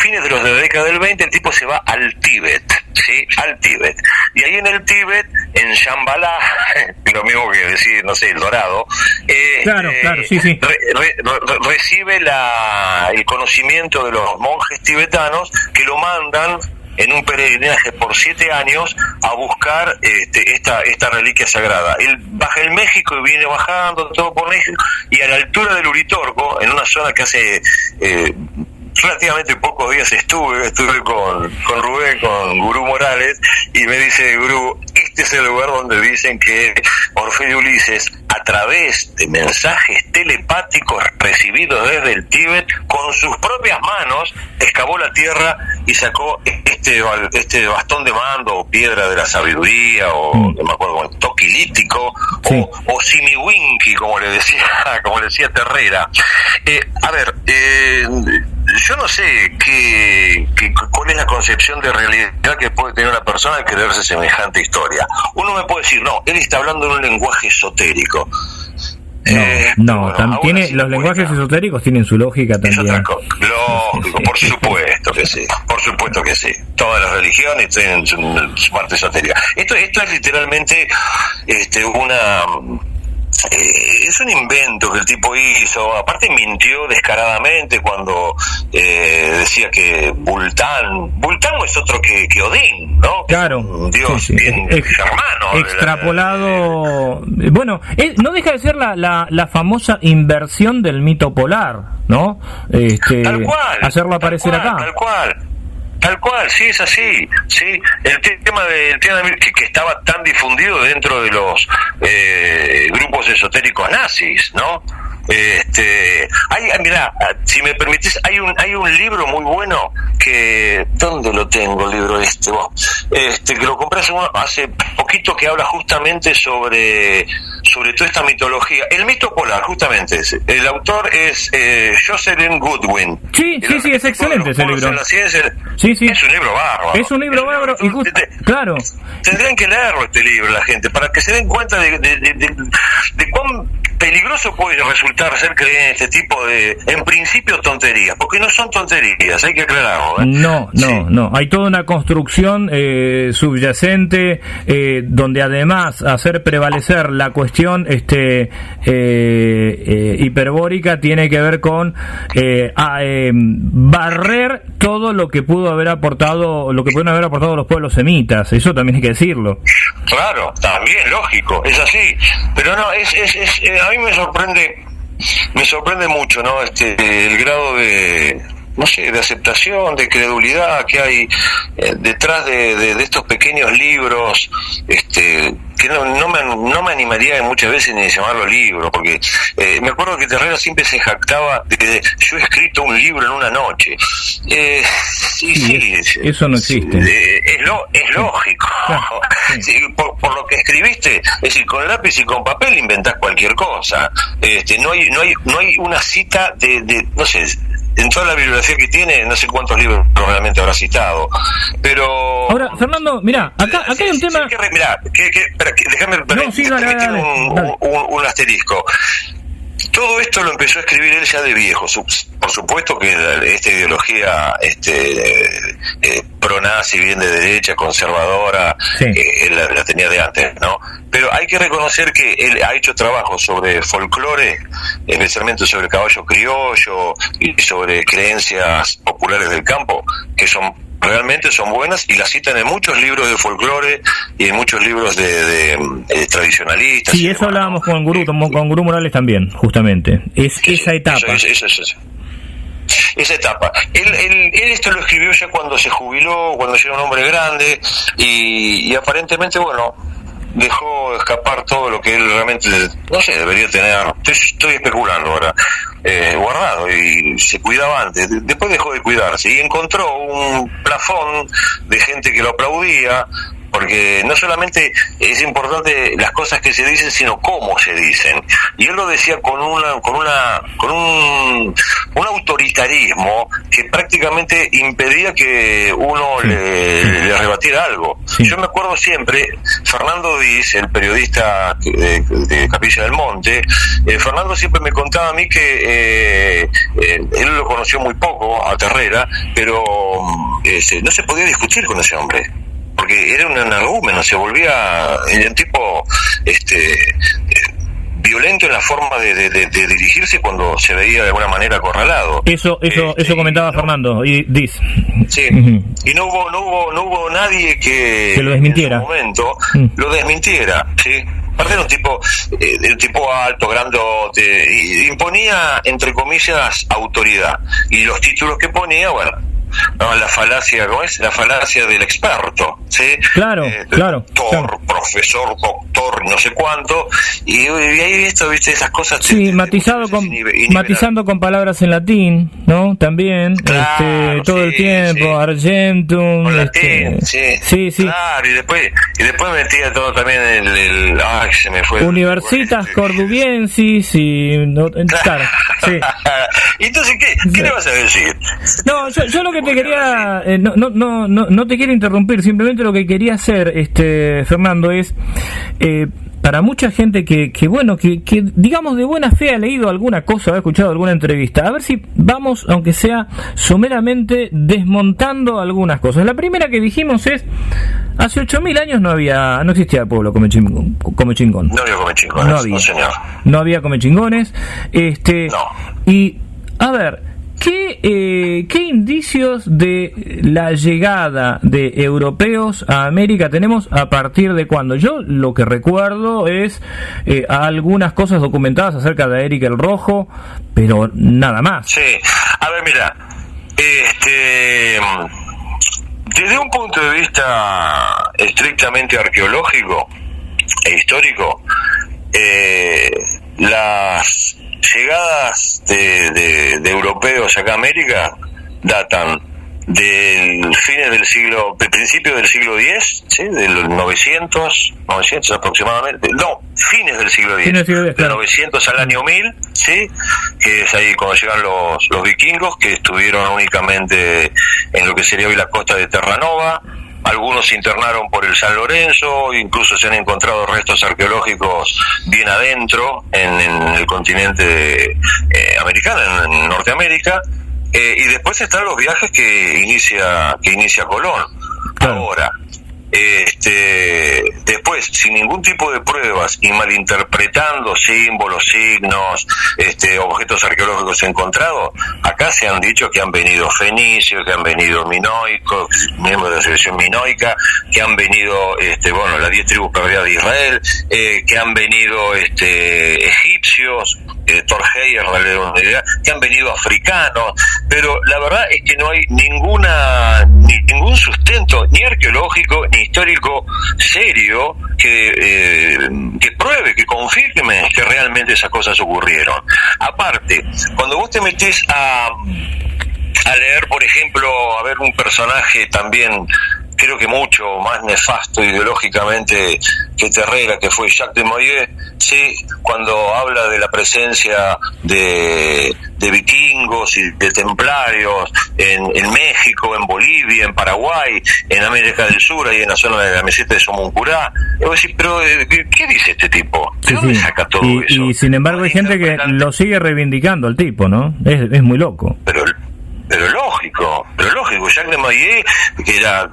fines de la década del 20 el tipo se va al Tíbet, ¿sí? Al Tíbet, y ahí en el Tíbet, en Shambhala, lo mismo que decir, no sé, El Dorado, claro, sí. Recibe el conocimiento de los monjes tibetanos que lo mandan en un peregrinaje por 7 años a buscar esta reliquia sagrada. Él baja en México y viene bajando todo por México, y a la altura del Uritorco, en una zona que hace relativamente pocos días estuve con Rubén, con Gurú Morales, y me dice Gurú, este es el lugar donde dicen que Orfelio Ulises, a través de mensajes telepáticos recibidos desde el Tíbet, con sus propias manos excavó la tierra y sacó este bastón de mando, o piedra de la sabiduría, o no me acuerdo, toquilítico, sí, o simiwinki, como le decía Herrera. Yo no sé cuál es la concepción de realidad que puede tener una persona al creerse semejante historia. Uno me puede decir, no, él está hablando en un lenguaje esotérico. Los lenguajes esotéricos tienen su lógica también. Lógico, por supuesto que sí. Todas las religiones tienen su parte esotérica. Esto es literalmente es un invento que el tipo hizo. Aparte mintió descaradamente cuando decía que Bultán es otro que Odín, ¿no? Claro, un dios bien germano, extrapolado. Bueno, no deja de ser la famosa inversión del mito polar, ¿no? Tal cual, hacerlo aparecer acá. Tal cual, sí, es así, sí. El tema que estaba tan difundido dentro de los grupos esotéricos nazis, ¿no? Mirá, si me permitís, hay un libro muy bueno que, ¿dónde lo tengo el libro que lo compré hace poquito, que habla justamente sobre toda esta mitología, el mito polar, justamente. El autor es Jocelyn Goodwin. Sí, es excelente ese libro. Sí. Es un libro bárbaro. Es un libro bárbaro. Claro. Tendrían que leerlo este libro la gente, para que se den cuenta de cuán peligroso puede resultar ser creer en este tipo de, en principio, tonterías, porque no son tonterías, hay que aclararlo, ¿eh? No, hay toda una construcción subyacente, donde además hacer prevalecer la cuestión hiperbórica tiene que ver con barrer todo lo que pudo haber aportado, lo que pudieron haber aportado los pueblos semitas. Eso también hay que decirlo. Claro, también, lógico, es así, pero no, a mí me sorprende mucho, ¿no? El grado de aceptación, de credulidad que hay detrás de estos pequeños libros, que no me animaría muchas veces ni a llamarlo libro, porque me acuerdo que Herrera siempre se jactaba de que yo he escrito un libro en una noche. Eso no existe. Es lógico. Claro, sí. Por lo que escribiste, es decir, con lápiz y con papel inventás cualquier cosa. No hay una cita de no sé, en toda la bibliografía que tiene, no sé cuántos libros probablemente habrá citado, pero... Ahora, Fernando, mirá, acá hay un tema... Déjame un asterisco. Todo esto lo empezó a escribir él ya de viejo. por supuesto que esta ideología pro-nazi, bien de derecha, conservadora, sí, la tenía de antes, ¿no? Pero hay que reconocer que él ha hecho trabajos sobre folclore, especialmente sobre el caballo criollo y sobre creencias populares del campo, que realmente son buenas, y las citan en muchos libros de folclore y en muchos libros de tradicionalistas. Sí, eso hablábamos con Gurú Morales también, justamente. Esa etapa. Esa etapa. Él esto lo escribió ya cuando se jubiló, cuando ya era un hombre grande, y aparentemente, bueno, dejó escapar todo lo que él realmente, no sé, debería tener, estoy especulando ahora, guardado, y se cuidaba antes. Después dejó de cuidarse y encontró un plafón de gente que lo aplaudía, porque no solamente es importante las cosas que se dicen, sino cómo se dicen. Y él lo decía con un autoritarismo que prácticamente impedía que uno le rebatiera algo. Sí. Yo me acuerdo siempre, Fernando Diz, el periodista de Capilla del Monte, Fernando siempre me contaba a mí que él lo conoció muy poco, a Terrera, pero no se podía discutir con ese hombre, porque era un energúmeno, se volvía un tipo violento en la forma de dirigirse cuando se veía de alguna manera acorralado. Eso comentaba Fernando y Diz. Sí. Y no hubo nadie que lo desmintiera. En su momento lo desmintiera, sí. Aparte era un tipo alto, grandote, y imponía, entre comillas, autoridad. Y los títulos que ponía, bueno, no, la falacia, ¿cómo es? La falacia del experto, ¿sí? Claro, claro. Profesor, doctor, no sé cuánto, y ahí esto, viste, esas cosas. Sí, matizando con palabras en latín, ¿no? También, claro, todo el tiempo, sí. Argentum, latín, sí. Claro, y después metía todo también se me fue. Universitas Cordubiensis y claro, sí. Entonces, ¿qué le vas a decir? No, yo lo que te quería, no te quiero interrumpir, simplemente lo que quería hacer, Fernando, es para mucha gente que digamos de buena fe ha leído alguna cosa, ha escuchado alguna entrevista, a ver si vamos, aunque sea someramente, desmontando algunas cosas. La primera que dijimos es, hace 8.000 años no existía el pueblo Comechingón. No había Comechingones, no, señor. No había Comechingones, no. Y, a ver, ¿qué indicios de la llegada de europeos a América tenemos a partir de cuándo? Yo lo que recuerdo es algunas cosas documentadas acerca de Eric el Rojo, pero nada más. Sí, a ver, mira, desde un punto de vista estrictamente arqueológico e histórico, las llegadas de europeos acá a América datan del principio del siglo X, ¿sí? Del 900 aproximadamente, fines del siglo X, del 900 al año 1000, ¿sí? Que es ahí cuando llegan los vikingos, que estuvieron únicamente en lo que sería hoy la costa de Terranova. Algunos se internaron por el San Lorenzo, incluso se han encontrado restos arqueológicos bien adentro en el continente americano, en Norteamérica, y después están los viajes que inicia Colón. Claro. Ahora, después, sin ningún tipo de pruebas y malinterpretando símbolos, signos, objetos arqueológicos encontrados, acá se han dicho que han venido fenicios, que han venido minoicos, miembros de la selección minoica, que han venido, las 10 tribus perdidas de Israel, que han venido egipcios, Torgeyer, que han venido africanos, pero la verdad es que no hay ningún sustento, ni arqueológico, ni histórico serio que pruebe, que confirme que realmente esas cosas ocurrieron. Aparte, cuando vos te metés a leer, por ejemplo, a ver un personaje también creo que mucho más nefasto ideológicamente que Terrera, que fue Jacques de Molay, sí, cuando habla de la presencia de vikingos y de templarios en México, en Bolivia, en Paraguay, en América del Sur, ahí en la zona de la meseta de Somoncurá. Yo voy a decir, pero ¿qué dice este tipo? ¿De dónde saca todo eso? Y sin embargo hay gente que lo sigue reivindicando al tipo, ¿no? Es muy loco. Pero lógico, Jacques de Molay, que era,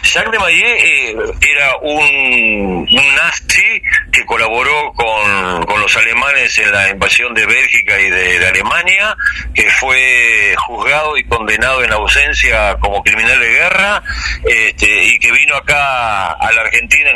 Jacques de Molay era un nazi que colaboró con los alemanes en la invasión de Bélgica y de Alemania, que fue juzgado y condenado en ausencia como criminal de guerra, y que vino acá a la Argentina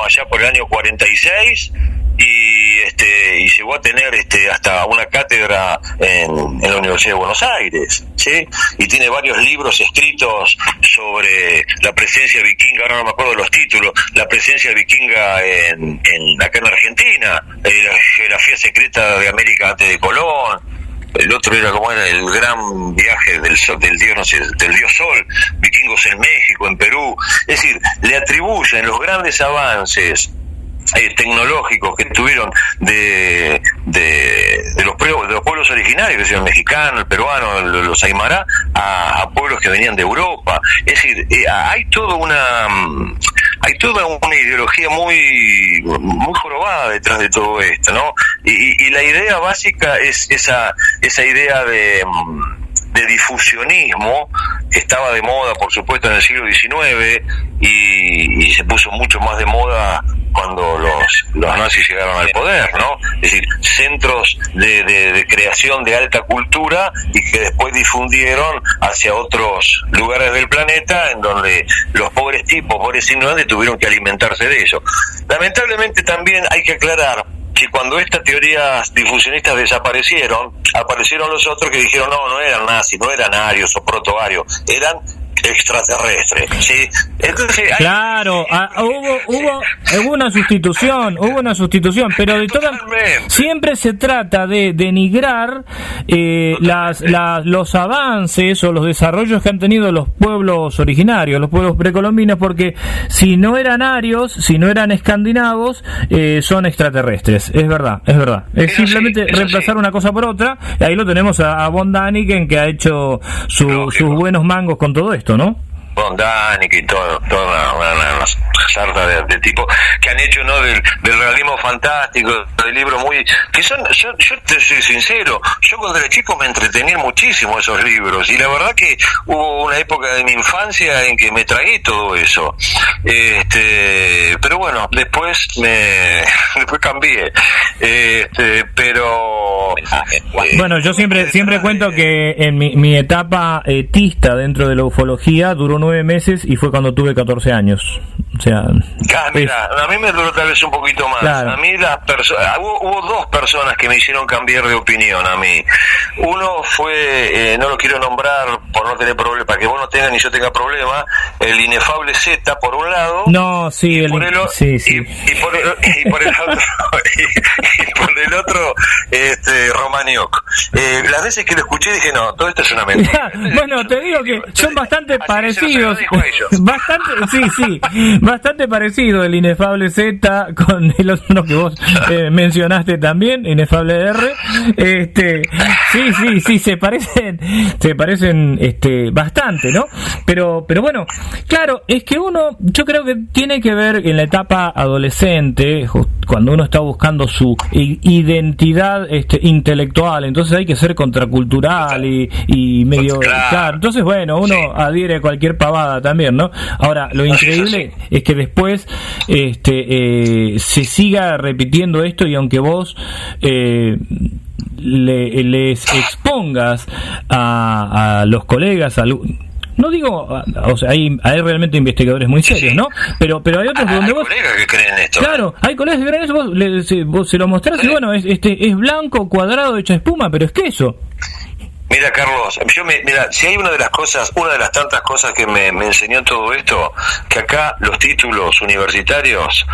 allá por el año 46, y llegó a tener hasta una cátedra en la Universidad de Buenos Aires, ¿sí? Y tiene varios libros escritos sobre la presencia vikinga, ahora no me acuerdo los títulos, la presencia vikinga acá en Argentina, la geografía secreta de América antes de Colón. El otro era como era el gran viaje del dios Sol, vikingos en México, en Perú. Es decir, le atribuyen los grandes avances tecnológicos que tuvieron de los pueblos originarios, que son el mexicano, el peruano, los aymara, a pueblos que venían de Europa. Es decir, hay toda una ideología muy jorobada detrás de todo esto, ¿no? Y la idea básica es esa idea de difusionismo que estaba de moda, por supuesto, en el siglo XIX y se puso mucho más de moda cuando los nazis llegaron al poder, ¿no? Es decir, centros de creación de alta cultura y que después difundieron hacia otros lugares del planeta, en donde los pobres ignorantes tuvieron que alimentarse de eso. Lamentablemente también hay que aclarar que cuando estas teorías difusionistas desaparecieron, aparecieron los otros que dijeron no eran nazis, no eran arios o protoarios, eran extraterrestres, ¿sí? Entonces claro, hubo una sustitución, pero de todas siempre se trata de denigrar los avances o los desarrollos que han tenido los pueblos originarios, los pueblos precolombinos, porque si no eran arios, si no eran escandinavos, son extraterrestres, es verdad. Es simplemente reemplazar una cosa por otra, y ahí lo tenemos a Von Däniken, que ha hecho sus buenos mangos con todo esto, ¿no? Von Däniken y toda una sarta de tipos que han hecho, ¿no? del realismo fantástico, de libros muy que son, yo te soy sincero, yo cuando era chico me entretenía muchísimo esos libros, y la verdad que hubo una época de mi infancia en que me tragué todo eso, pero bueno, después cambié, pero bueno, yo siempre cuento que en mi etapa etista dentro de la ufología duró 9 meses y fue cuando tuve 14 años. O sea, mira, a mí me duró tal vez un poquito más. Claro. A mí hubo dos personas que me hicieron cambiar de opinión a mí. Uno fue, no lo quiero nombrar por no tener problema, para que vos no tengas ni yo tenga problema, el inefable Z por un lado. No, sí, y por el otro Romaniuk. Las veces que lo escuché dije, no, todo esto es una mentira. Bueno, te digo que son bastante parecidos. Bastante parecido el inefable Z con el otro que vos mencionaste también, inefable R. Sí, se parecen bastante, ¿no? Pero bueno, claro, es que yo creo que tiene que ver en la etapa adolescente, cuando uno está buscando su identidad intelectual, entonces hay que ser contracultural y medio claro. Entonces, bueno, uno adhiere a cualquier pavada también, ¿no? Ahora, lo increíble es que después se siga repitiendo esto, y aunque vos les expongas a los colegas, no digo, o sea, hay realmente investigadores muy serios, ¿no? Pero hay otros donde vos... Hay colegas que creen esto. Claro, hay colegas que creen eso, vos se lo mostrás y bueno, es blanco, cuadrado, hecha espuma, pero es queso. Mira, Carlos, si hay una de las tantas cosas que me enseñó todo esto, que acá los títulos universitarios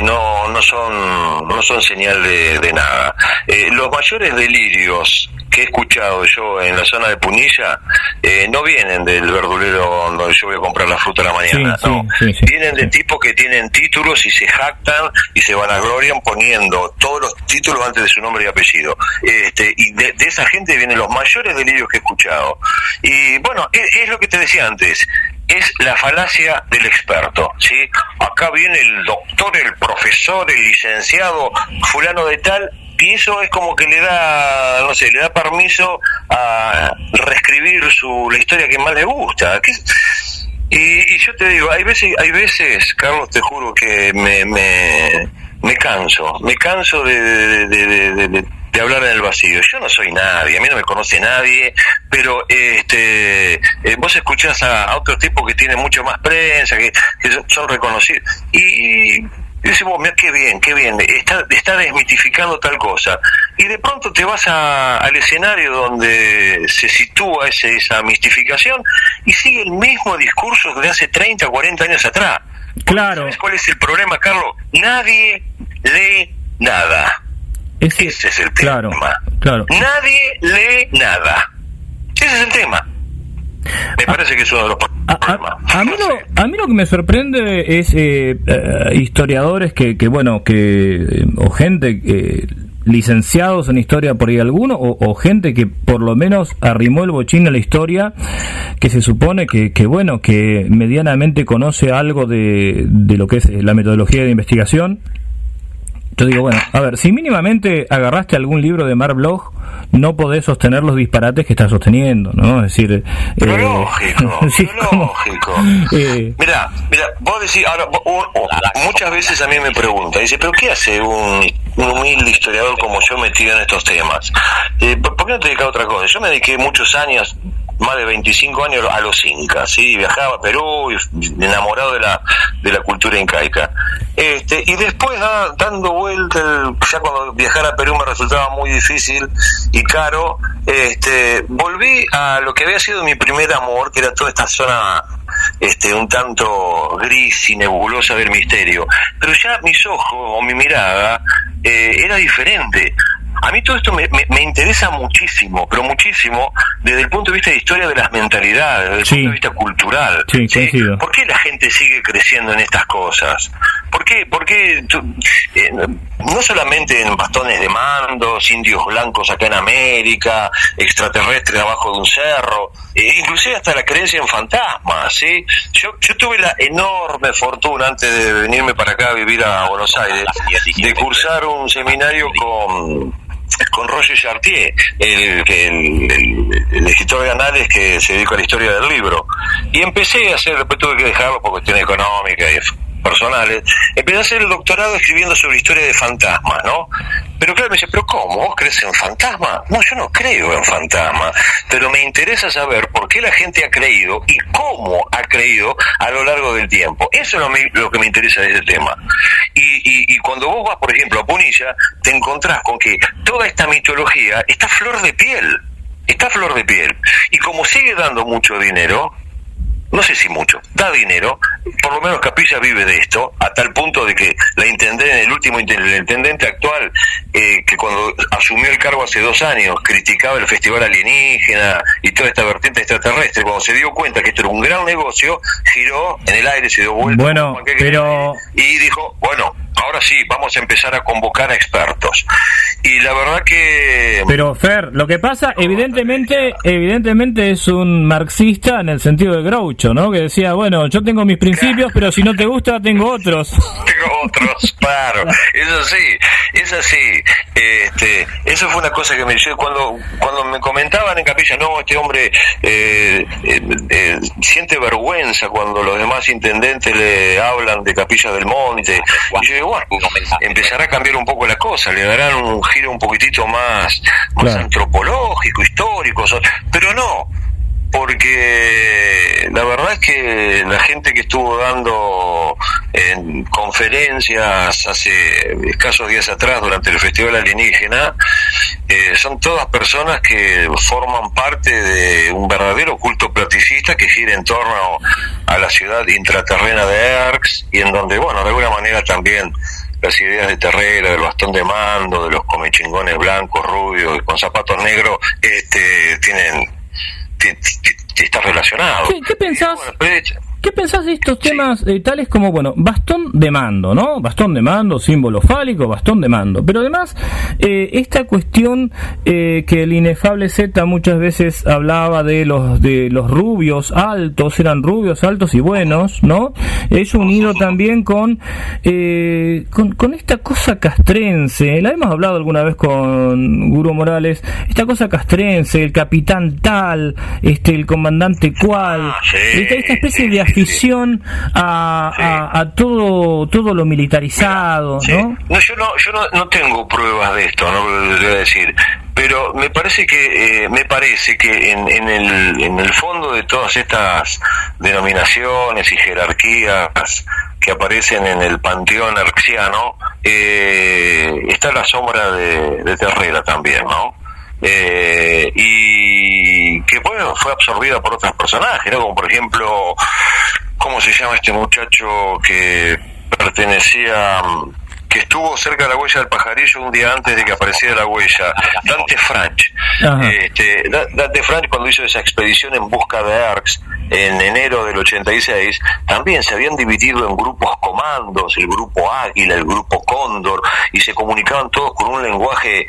no son señal de nada. Los mayores delirios que he escuchado yo en la zona de Punilla no vienen del verdulero donde yo voy a comprar la fruta a la mañana, sí. Vienen de tipos que tienen títulos y se jactan y se vanaglorian poniendo todos los títulos antes de su nombre y apellido. Y de esa gente vienen los mayores delirios que he escuchado. Y bueno, es lo que te decía antes, es la falacia del experto, ¿sí? Acá viene el doctor, el profesor, el licenciado, fulano de tal, y eso es como que le da, no sé, le da permiso a reescribir la historia que más le gusta. Y yo te digo, hay veces, Carlos, te juro que me canso de hablar en el vacío. Yo no soy nadie, a mí no me conoce nadie, pero vos escuchás a otros tipos que tienen mucho más prensa, que son reconocidos, y decimos, mira qué bien, está desmitificando tal cosa, y de pronto te vas al escenario donde se sitúa esa mistificación y sigue el mismo discurso de hace 30 o 40 años atrás. Claro. ¿Sabes cuál es el problema, Carlos? Nadie lee nada. Ese es el tema. Claro. Nadie lee nada. Ese es el tema. Me parece que es uno de los problemas. A mí lo que me sorprende es historiadores o gente licenciados en historia por ahí alguno, o gente que por lo menos arrimó el bochín a la historia, que se supone que medianamente conoce algo de lo que es la metodología de investigación. Yo digo, bueno, a ver, si mínimamente agarraste algún libro de Marc Bloch, no podés sostener los disparates que estás sosteniendo, ¿no? Es decir... lógico. Mira, vos decís, ahora, muchas veces a mí me preguntan, dice, ¿pero qué hace un humilde historiador como yo metido en estos temas? ¿Por qué no te dedicas a otra cosa? Yo me dediqué muchos años, más de 25 años, a los incas, ¿sí? Viajaba a Perú, enamorado de la cultura incaica. Y después, dando vueltas, ya cuando viajar a Perú me resultaba muy difícil y caro, volví a lo que había sido mi primer amor, que era toda esta zona un tanto gris y nebulosa del misterio. Pero ya mis ojos o mi mirada era diferente. A mí todo esto me interesa muchísimo, pero muchísimo, desde el punto de vista de historia de las mentalidades, desde el punto de vista cultural. Sí, coincido. ¿Por qué la gente sigue creciendo en estas cosas? ¿Por qué no solamente en bastones de mandos, indios blancos acá en América, extraterrestres abajo de un cerro, inclusive hasta la creencia en fantasmas, ¿sí? Yo tuve la enorme fortuna, antes de venirme para acá a vivir a Buenos Aires, de cursar un seminario con Roger Chartier, el escritor de anales que se dedica a la historia del libro, y empecé a hacer, después tuve que dejarlo por cuestiones económicas y personales, empecé a hacer el doctorado escribiendo sobre historia de fantasmas, ¿no? Pero claro, me dice, ¿pero cómo? ¿Vos crees en fantasmas? No, yo no creo en fantasmas, pero me interesa saber por qué la gente ha creído y cómo ha creído a lo largo del tiempo. Eso es lo que me interesa de ese tema. Y cuando vos vas, por ejemplo, a Punilla, te encontrás con que toda esta mitología está a flor de piel. Y como sigue dando mucho dinero, no sé si mucho, da dinero, por lo menos Capilla vive de esto, a tal punto de que el intendente actual, que cuando asumió el cargo hace 2 años, criticaba el festival alienígena y toda esta vertiente extraterrestre, cuando se dio cuenta que esto era un gran negocio, giró en el aire, se dio vuelta, y dijo, bueno, ahora sí, vamos a empezar a convocar a expertos. Y la verdad que... Pero Fer, lo que pasa, evidentemente es un marxista en el sentido de Groucho, ¿no? Que decía, bueno, yo tengo mis principios, pero si no te gusta, tengo otros. Claro, es así. Eso fue una cosa que me dijo cuando me comentaban en Capilla, no, este hombre siente vergüenza cuando los demás intendentes le hablan de Capilla del Monte. Y yo digo, bueno, empezará a cambiar un poco la cosa, le darán un giro un poquitito más claro, antropológico, histórico, pero no, porque la verdad es que la gente que estuvo dando en conferencias hace escasos días atrás durante el Festival Alienígena son todas personas que forman parte de un verdadero culto platicista que gira en torno a la ciudad intraterrena de Erx, y en donde, bueno, de alguna manera también las ideas de Terrera, del bastón de mando, de los comechingones blancos, rubios y con zapatos negros, está relacionado. ¿Qué pensás? ¿Qué pensás de estos temas tales como, bastón de mando, ¿no? Bastón de mando, símbolo fálico, bastón de mando. Pero además, esta cuestión que el inefable Z muchas veces hablaba de los rubios altos, eran rubios altos y buenos, ¿no? Es unido también con esta cosa castrense. La hemos hablado alguna vez con Guro Morales. Esta cosa castrense, el capitán tal, el comandante cual, esta especie de afición a todo lo militarizado. Mira, ¿no? No, yo no tengo pruebas de esto, no lo voy a decir, pero me parece que en el fondo de todas estas denominaciones y jerarquías que aparecen en el panteón arxiano está la sombra de Terrera también, ¿no? Y que fue absorbida por otros personajes, ¿no? Como por ejemplo, ¿cómo se llama este muchacho que estuvo cerca de la huella del pajarillo un día antes de que apareciera la huella? Dante Franch. Dante Franch, cuando hizo esa expedición en busca de Arx en enero del 86, también se habían dividido en grupos comandos, el grupo Águila, el grupo Cóndor, y se comunicaban todos con un lenguaje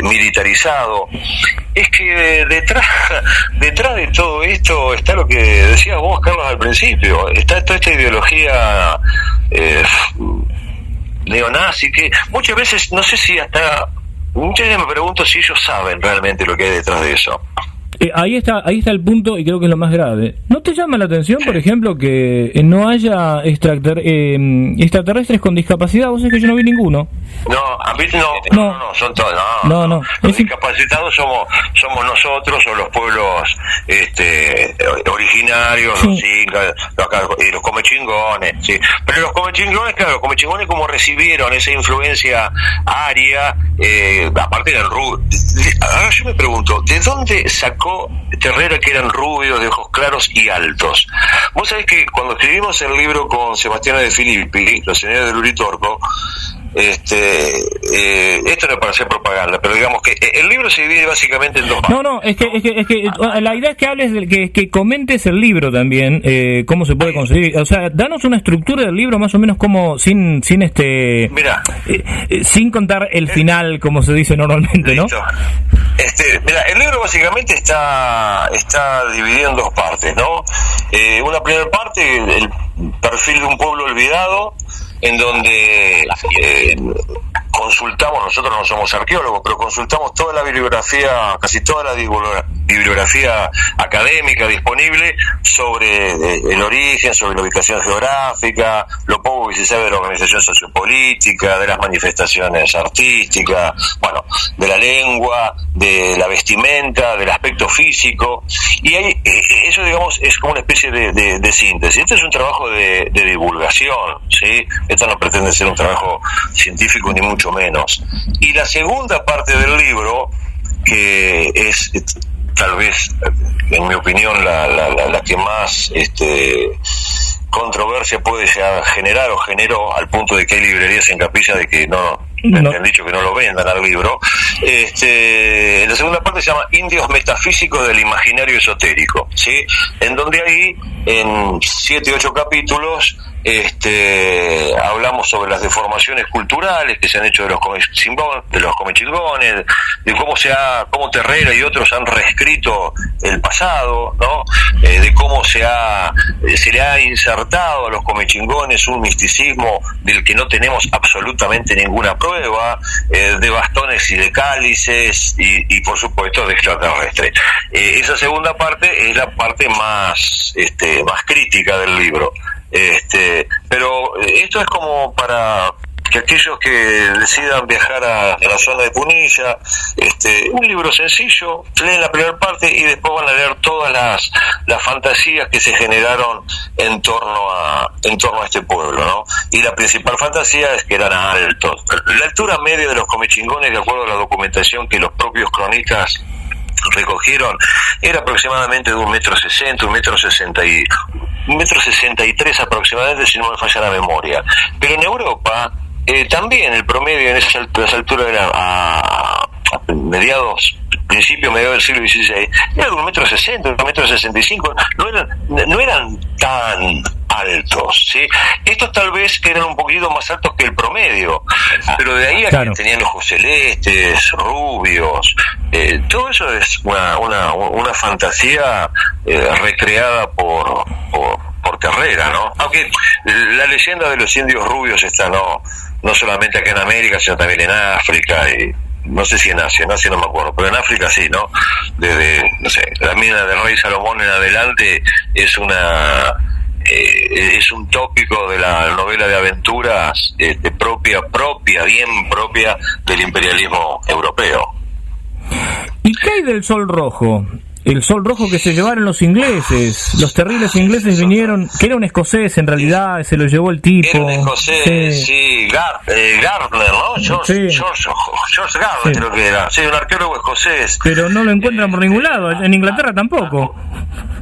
militarizado. Es que detrás de todo esto está lo que decías vos, Carlos, al principio. Está toda esta ideología neonazi que muchas veces, no sé si muchas veces me pregunto si ellos saben realmente lo que hay detrás de eso. Ahí está el punto, y creo que es lo más grave. ¿No te llama la atención, por ejemplo, que no haya extraterrestres con discapacidad? Vos sabés que yo no vi ninguno. No, son todos. No. Los discapacitados somos nosotros o los pueblos originarios, los incas, los comechingones, sí. Pero los comechingones, claro, los comechingones como recibieron esa influencia aria, aparte del rubio. Ahora yo me pregunto, ¿de dónde sacó Terrera que eran rubios, de ojos claros y altos? Vos sabés que cuando escribimos el libro con Sebastiana de Filippi, Los Señores del Uritorco, esto no es para hacer propaganda, pero digamos que el libro se divide básicamente en dos partes. No, es que la idea es que hables que comentes el libro también, cómo se puede conseguir, o sea, danos una estructura del libro más o menos como sin contar el final, como se dice normalmente, ¿no? Mira, el libro básicamente está dividido en dos partes, ¿no? Una primera parte, el perfil de un pueblo olvidado, en donde consultamos, nosotros no somos arqueólogos, pero consultamos toda la bibliografía, casi toda la bibliografía académica disponible sobre el origen, sobre la ubicación geográfica, lo poco que se sabe de la organización sociopolítica, de las manifestaciones artísticas, de la lengua, de la vestimenta, del aspecto físico, y ahí, eso, digamos, es como una especie de síntesis. Este es un trabajo de divulgación, ¿sí? Esto no pretende ser un trabajo científico ni mucho menos. Y la segunda parte del libro, que es tal vez, en mi opinión, la que más controversia puede generar o generó, al punto de que hay librerías en Capilla de que me han dicho que no lo vendan al libro. La segunda parte se llama Indios Metafísicos del Imaginario Esotérico, ¿sí? En donde ahí, en 7 u 8 capítulos, hablamos sobre las deformaciones culturales que se han hecho de los comechingones, de cómo Terrera y otros han reescrito el pasado, ¿no? De cómo se le ha insertado a los comechingones un misticismo del que no tenemos absolutamente ninguna prueba, de bastones y de cálices y por supuesto de extraterrestres. Esa segunda parte es la parte más crítica del libro. Pero esto es como para que aquellos que decidan viajar a la zona de Punilla, un libro sencillo, leen la primera parte y después van a leer todas las fantasías que se generaron en torno a este pueblo, ¿no? Y la principal fantasía es que eran altos. La altura media de los comechingones, de acuerdo a la documentación que los propios cronistas recogieron, era aproximadamente de 1,60 m, 1,63 m aproximadamente, si no me falla la memoria. Pero en Europa también el promedio en esas alturas era a principios del siglo XVI, era de 1,60 m, 1,65 m, no eran tan altos, ¿sí? Estos tal vez eran un poquito más altos que el promedio, pero de ahí a que tenían ojos celestes, rubios, todo eso es una fantasía recreada por Terrera, ¿no? Aunque la leyenda de los indios rubios está no solamente acá en América, sino también en África y no sé si en Asia no me acuerdo, pero en África sí, ¿no? Desde, no sé, la mina del rey Salomón en adelante es un tópico de la novela de aventuras bien propia del imperialismo europeo. ¿Y qué hay del Sol Rojo? El Sol Rojo que se llevaron los ingleses, los terribles ingleses vinieron, que era un escocés en realidad, se lo llevó el tipo. Era un escocés, sí, Gardner, ¿no? George Gardner creo que era, sí, un arqueólogo escocés. Pero no lo encuentran por ningún lado, en Inglaterra tampoco.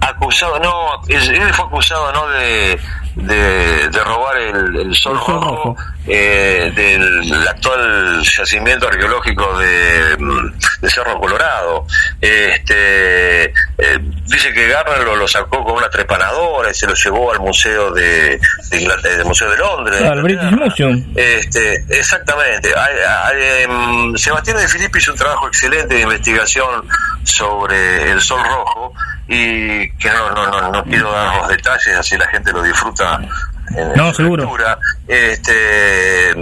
Acusado, no, él fue acusado, ¿no? De robar el Sol Rojo. Del actual yacimiento arqueológico de Cerro Colorado. Dice que Gardner lo sacó con una trepanadora y se lo llevó al museo del Museo de Londres. Al British Museum. Exactamente. Sebastián de Filippi hizo un trabajo excelente de investigación sobre el Sol Rojo y que no quiero dar los detalles, así la gente lo disfruta. Seguro. Lectura, en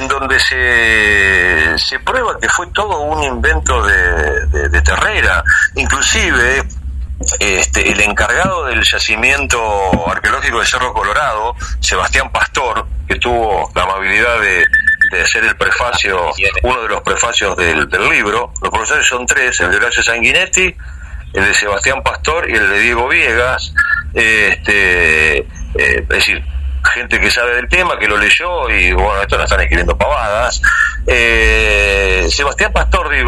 donde se prueba que fue todo un invento de Terrera. Inclusive el encargado del yacimiento arqueológico de Cerro Colorado, Sebastián Pastor, que tuvo la amabilidad de hacer el prefacio, uno de los prefacios del libro. Los profesores son tres: el de Horacio Sanguinetti, el de Sebastián Pastor y el de Diego Viegas. Es decir, gente que sabe del tema, que lo leyó y bueno, esto no están escribiendo pavadas. Sebastián Pastor, que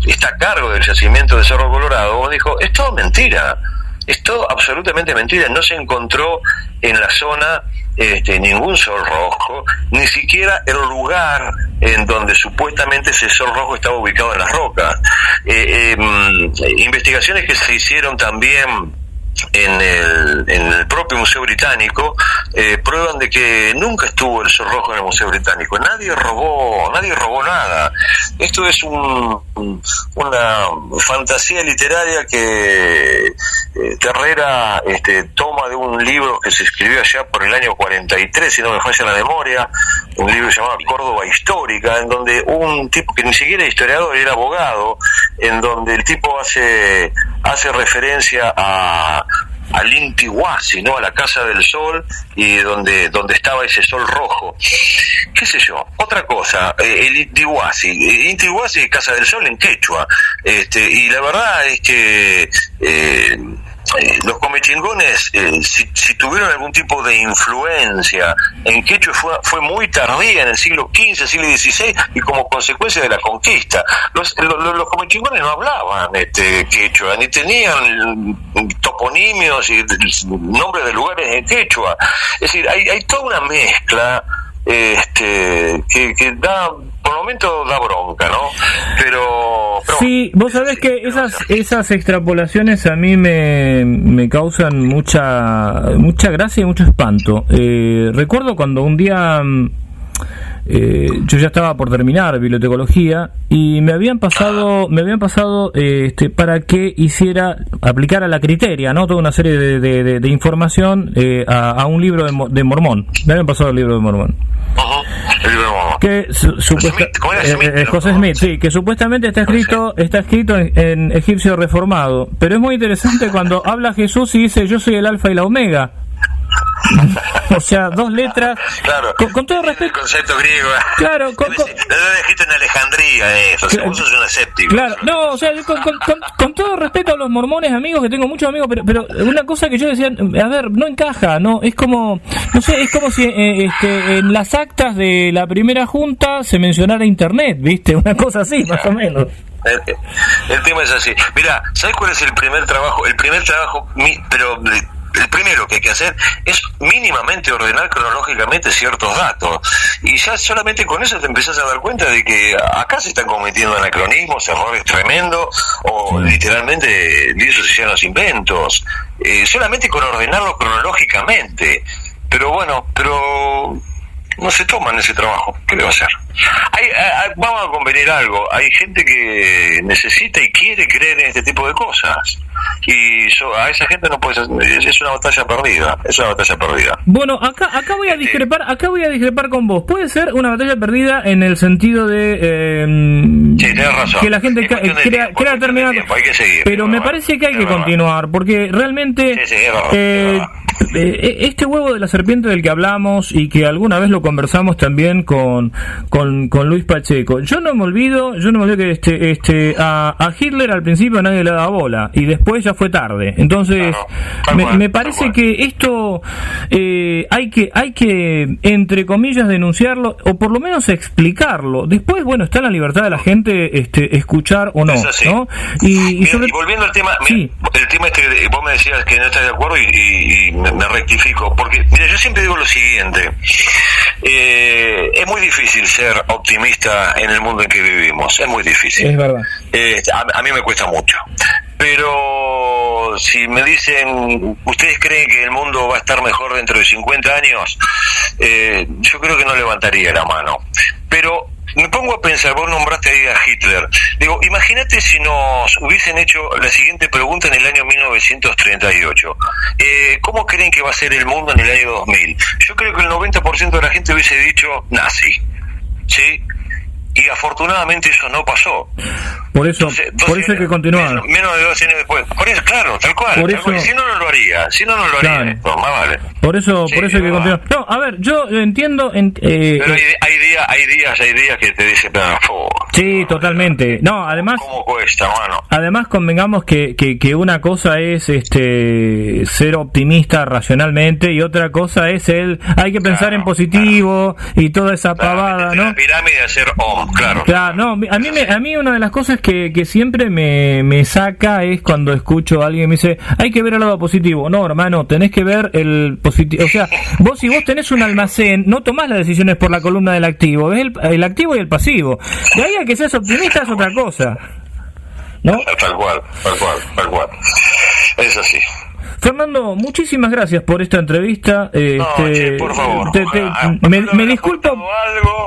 está a cargo del yacimiento de Cerro Colorado, dijo, es todo mentira, es todo absolutamente mentira, no se encontró en la zona ningún Sol Rojo, ni siquiera el lugar en donde supuestamente ese Sol Rojo estaba ubicado en las rocas. Investigaciones que se hicieron también en el propio Museo Británico prueban de que nunca estuvo el Sol Rojo en el Museo Británico. Nadie robó nada. Esto es una fantasía literaria que Terrera toma de un libro que se escribió allá por el año 43, si no me falla la memoria, un libro llamado Córdoba Histórica, en donde un tipo que ni siquiera era historiador, era abogado, en donde el tipo hace referencia al Inti Huasi, ¿no? A la Casa del Sol, y donde estaba ese Sol Rojo. ¿Qué sé yo? Otra cosa, el Inti Huasi, Casa del Sol en quechua. Y la verdad es que los comechingones, si tuvieron algún tipo de influencia en quechua, fue muy tardía, en el siglo XV, siglo XVI, y como consecuencia de la conquista. Los comechingones no hablaban quechua, ni tenían toponimios y nombres de lugares en quechua. Es decir, hay toda una mezcla que da, por el momento da bronca, ¿no? Pero sí, vos sabés que esas extrapolaciones a mí me causan mucha gracia y mucho espanto. Recuerdo cuando un día yo ya estaba por terminar bibliotecología y me habían pasado para que aplicara la criteria, ¿no? Toda una serie de información a un libro de Mormón. Me habían pasado el libro de Mormón. El libro de Mormón. Que José Smith, sí, que supuestamente está escrito en egipcio reformado, pero es muy interesante cuando habla Jesús y dice, yo soy el alfa y la omega. O sea, dos letras. Claro, con todo respeto. El concepto griego. Claro, lo he escrito en Alejandría, eso. Claro, vos sos un escéptico. Claro, no, o sea, con todo respeto a los mormones, amigos, que tengo muchos amigos, pero una cosa que yo decía, a ver, no encaja, no, es como, no sé, es como si en las actas de la primera junta se mencionara internet, ¿viste? Una cosa así, más o menos. El tema es así. Mira, ¿sabes cuál es el primer trabajo? El primer trabajo, pero el primero que hay que hacer es mínimamente ordenar cronológicamente ciertos datos, y ya solamente con eso te empezás a dar cuenta de que acá se están cometiendo anacronismos, errores tremendos, o literalmente lisos y llanos inventos, solamente con ordenarlo cronológicamente. Pero bueno, no se toman ese trabajo. ¿Qué le va a hacer? Vamos a convenir algo. Hay gente que necesita y quiere creer en este tipo de cosas. Y a esa gente no puede. Es una batalla perdida. Es una batalla perdida. Bueno, acá voy a discrepar. Acá voy a discrepar con vos. Puede ser una batalla perdida en el sentido de sí, tenés razón. Que la gente quiera terminar. Hay que seguir. Pero me parece que hay que continuar, porque realmente este huevo de la serpiente del que hablamos y que alguna vez lo conversamos también con Luis Pacheco. Yo no me olvido que a Hitler al principio nadie le daba bola y después ya fue tarde. Entonces me parece que esto hay que entre comillas denunciarlo, o por lo menos explicarlo. Después, bueno, está en la libertad de la gente escuchar o no, ¿no? Y volviendo al tema, sí. El tema vos me decías que no estás de acuerdo y me rectifico, porque mira, yo siempre digo lo siguiente: es muy difícil ser optimista en el mundo en que vivimos, es muy difícil. Es verdad. A mí me cuesta mucho. Pero si me dicen, ¿ustedes creen que el mundo va a estar mejor dentro de 50 años? Yo creo que no levantaría la mano. Pero me pongo a pensar, vos nombraste ahí a Hitler. Digo, imagínate si nos hubiesen hecho la siguiente pregunta en el año 1938. ¿Cómo creen que va a ser el mundo en el año 2000? Yo creo que el 90% de la gente hubiese dicho nazi, ¿sí? Y afortunadamente eso no pasó. Por eso hay que continuar. Menos de 2 años después. Por eso, claro, tal cual. Si no lo haría. Claro. Esto, más vale. Por eso hay que continuar. No, a ver, yo entiendo. Pero hay días que te dicen, sí, totalmente. No, además. ¿Cómo cuesta, mano? Además, convengamos que una cosa es ser optimista racionalmente y otra cosa es hay que pensar en positivo y toda esa pavada, ¿no? La pirámide de hacer claro. No, a mí una de las cosas que siempre me saca es cuando escucho a alguien me dice, hay que ver el lado positivo. No, hermano, tenés que ver el positivo. O sea, si vos tenés un almacén, no tomás las decisiones por la columna del activo, ves el activo y el pasivo. De ahí a que seas optimista es otra cosa, ¿no? Tal cual. Es así. Fernando, muchísimas gracias por esta entrevista. Por favor.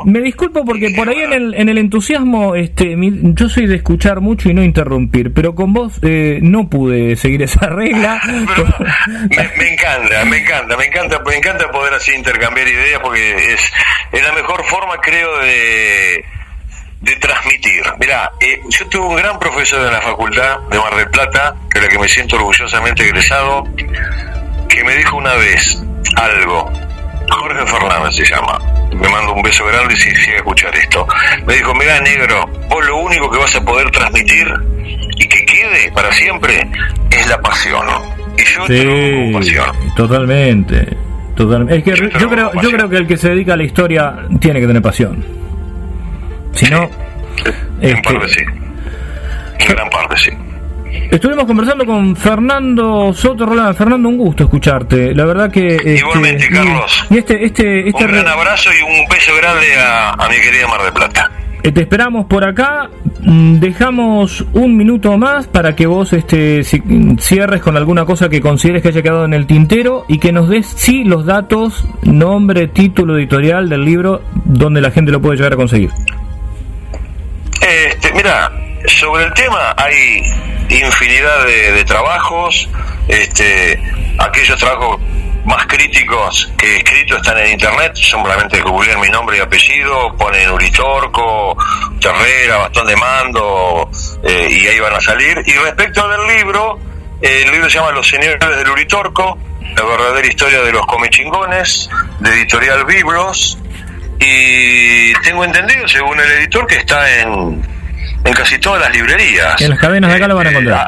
Me disculpo porque por ahí en el entusiasmo, yo soy de escuchar mucho y no interrumpir, pero con vos no pude seguir esa regla. Me encanta poder así intercambiar ideas, porque es la mejor forma, creo, de transmitir. Mirá, yo tuve un gran profesor en la facultad de Mar del Plata, de la que me siento orgullosamente egresado, que me dijo una vez algo. Jorge Fernández se llama. Me mando un beso grande si llega a escuchar esto. Me dijo, mirá, negro, vos lo único que vas a poder transmitir y que quede para siempre es la pasión. Y yo tengo pasión. Totalmente. Es que yo creo que el que se dedica a la historia tiene que tener pasión. Si no, en parte sí. En gran parte sí. Estuvimos conversando con Fernando Soto Roldán. Fernando, un gusto escucharte. La verdad que igualmente, Carlos. Un gran abrazo y un beso grande a mi querida Mar del Plata. Te esperamos por acá. Dejamos un minuto más para que vos cierres con alguna cosa que consideres que haya quedado en el tintero y que nos des los datos, nombre, título editorial del libro, donde la gente lo puede llegar a conseguir. Mira, sobre el tema hay infinidad de trabajos, aquellos trabajos más críticos que escritos están en internet, solamente googlean mi nombre y apellido, ponen Uritorco, Terrera, Bastón de Mando, y ahí van a salir. Y respecto del libro, el libro se llama Los Señores del Uritorco, la verdadera historia de los comechingones, de Editorial Biblos, y tengo entendido, según el editor, que está en casi todas las librerías. En las cadenas de acá lo van a encontrar.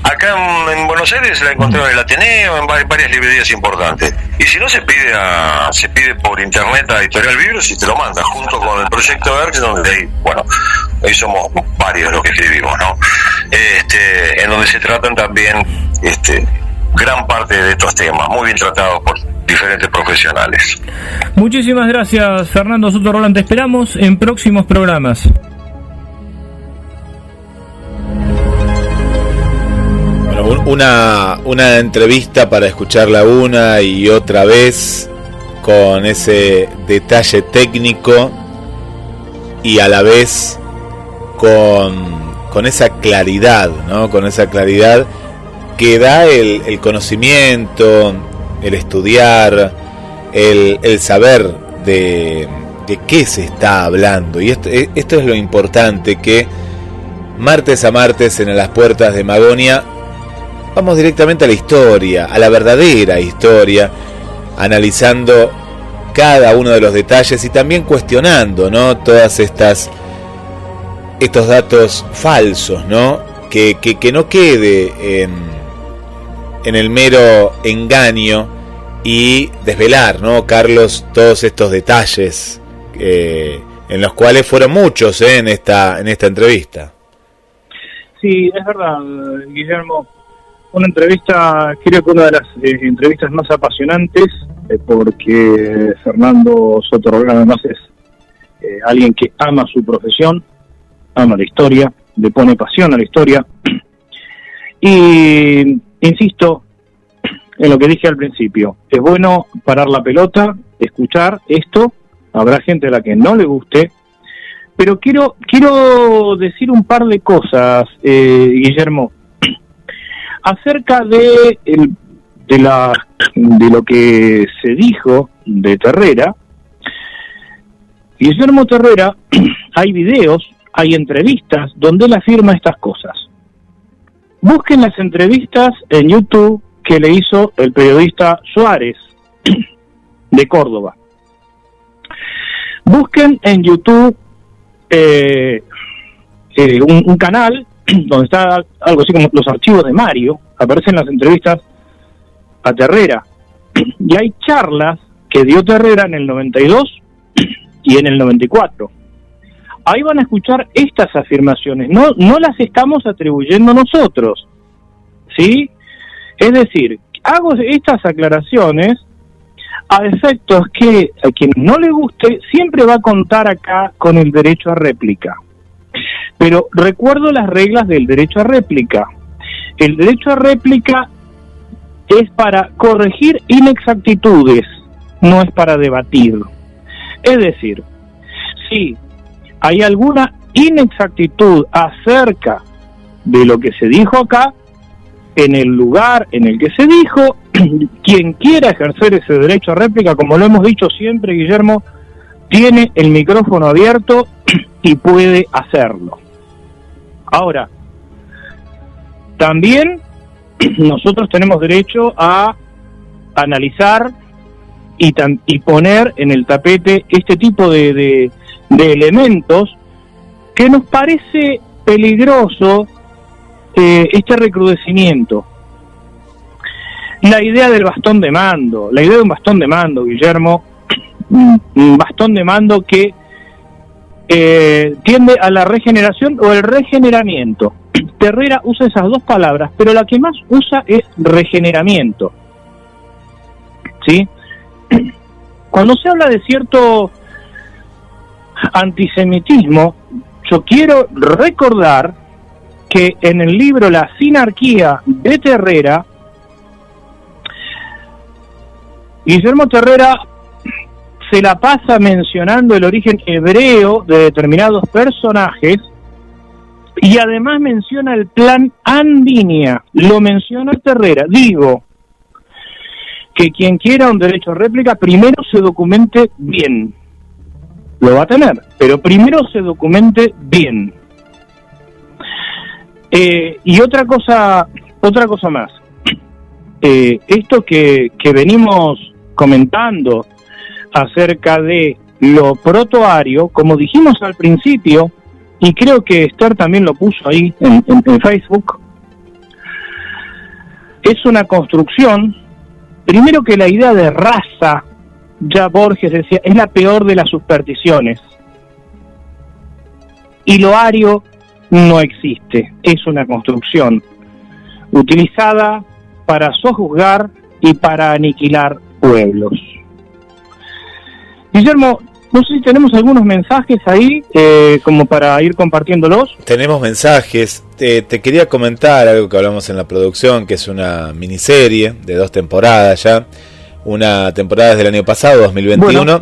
Acá en Buenos Aires la encontraron en el Ateneo, en varias librerías importantes. Y si no, se pide por internet a Editorial Biblos y te lo manda, junto con el proyecto ERX, donde ahí somos varios los que escribimos, ¿no? En donde se tratan también gran parte de estos temas, muy bien tratados por diferentes profesionales. Muchísimas gracias, Fernando Soto Roland. Te esperamos en próximos programas. Bueno, una entrevista para escucharla una y otra vez, con ese detalle técnico y a la vez con esa claridad, ¿no? Con esa claridad que da el conocimiento, el estudiar, el saber de qué se está hablando. Y esto es lo importante, que martes a martes en Las Puertas de Magonia vamos directamente a la historia, a la verdadera historia, analizando cada uno de los detalles y también cuestionando, ¿no? Todas estos datos falsos, ¿no? Que no quede en el mero engaño y desvelar, ¿no, Carlos, todos estos detalles en los cuales fueron muchos en esta entrevista. Sí, es verdad, Guillermo. Una entrevista, creo que una de las entrevistas más apasionantes, porque Fernando Soto Roland además es alguien que ama su profesión, ama la historia, le pone pasión a la historia. Y insisto en lo que dije al principio, es bueno parar la pelota, escuchar esto, habrá gente a la que no le guste, pero quiero decir un par de cosas, Guillermo, acerca de lo que se dijo de Terrera. Guillermo Terrera, hay videos, hay entrevistas donde él afirma estas cosas. Busquen las entrevistas en YouTube que le hizo el periodista Suárez de Córdoba. Busquen en YouTube un canal donde está algo así como los archivos de Mario, aparecen las entrevistas a Terrera, y hay charlas que dio Terrera en el 92 y en el 94. Ahí van a escuchar estas afirmaciones, no las estamos atribuyendo nosotros, ¿sí? Es decir, hago estas aclaraciones a efectos que a quien no le guste siempre va a contar acá con el derecho a réplica. Pero recuerdo las reglas del derecho a réplica. El derecho a réplica es para corregir inexactitudes, no es para debatir. Es decir, si hay alguna inexactitud acerca de lo que se dijo acá, en el lugar en el que se dijo, quien quiera ejercer ese derecho a réplica, como lo hemos dicho siempre, Guillermo, tiene el micrófono abierto y puede hacerlo. Ahora, también nosotros tenemos derecho a analizar y poner en el tapete este tipo de elementos que nos parece peligroso, este recrudecimiento. La idea del bastón de mando, la idea de un bastón de mando, Guillermo, un bastón de mando que tiende a la regeneración o el regeneramiento. Terrera usa esas dos palabras, pero la que más usa es regeneramiento, ¿sí? Cuando se habla de cierto antisemitismo, yo quiero recordar que en el libro La Sinarquía de Terrera, Guillermo Terrera se la pasa mencionando el origen hebreo de determinados personajes y además menciona el plan Andinia, lo menciona Terrera. Digo que quien quiera un derecho a réplica primero se documente bien, lo va a tener, pero primero se documente bien. Y otra cosa más, esto que venimos comentando acerca de lo protoario, como dijimos al principio, y creo que Esther también lo puso ahí en Facebook, es una construcción, primero que la idea de raza, ya Borges decía, es la peor de las supersticiones, y lo ario no existe, es una construcción utilizada para sojuzgar y para aniquilar pueblos. Guillermo, no sé si tenemos algunos mensajes ahí, como para ir compartiéndolos. Tenemos mensajes. Te quería comentar algo que hablamos en la producción, que es una miniserie de 2 temporadas ya. Una temporada desde el año pasado, 2021. Bueno,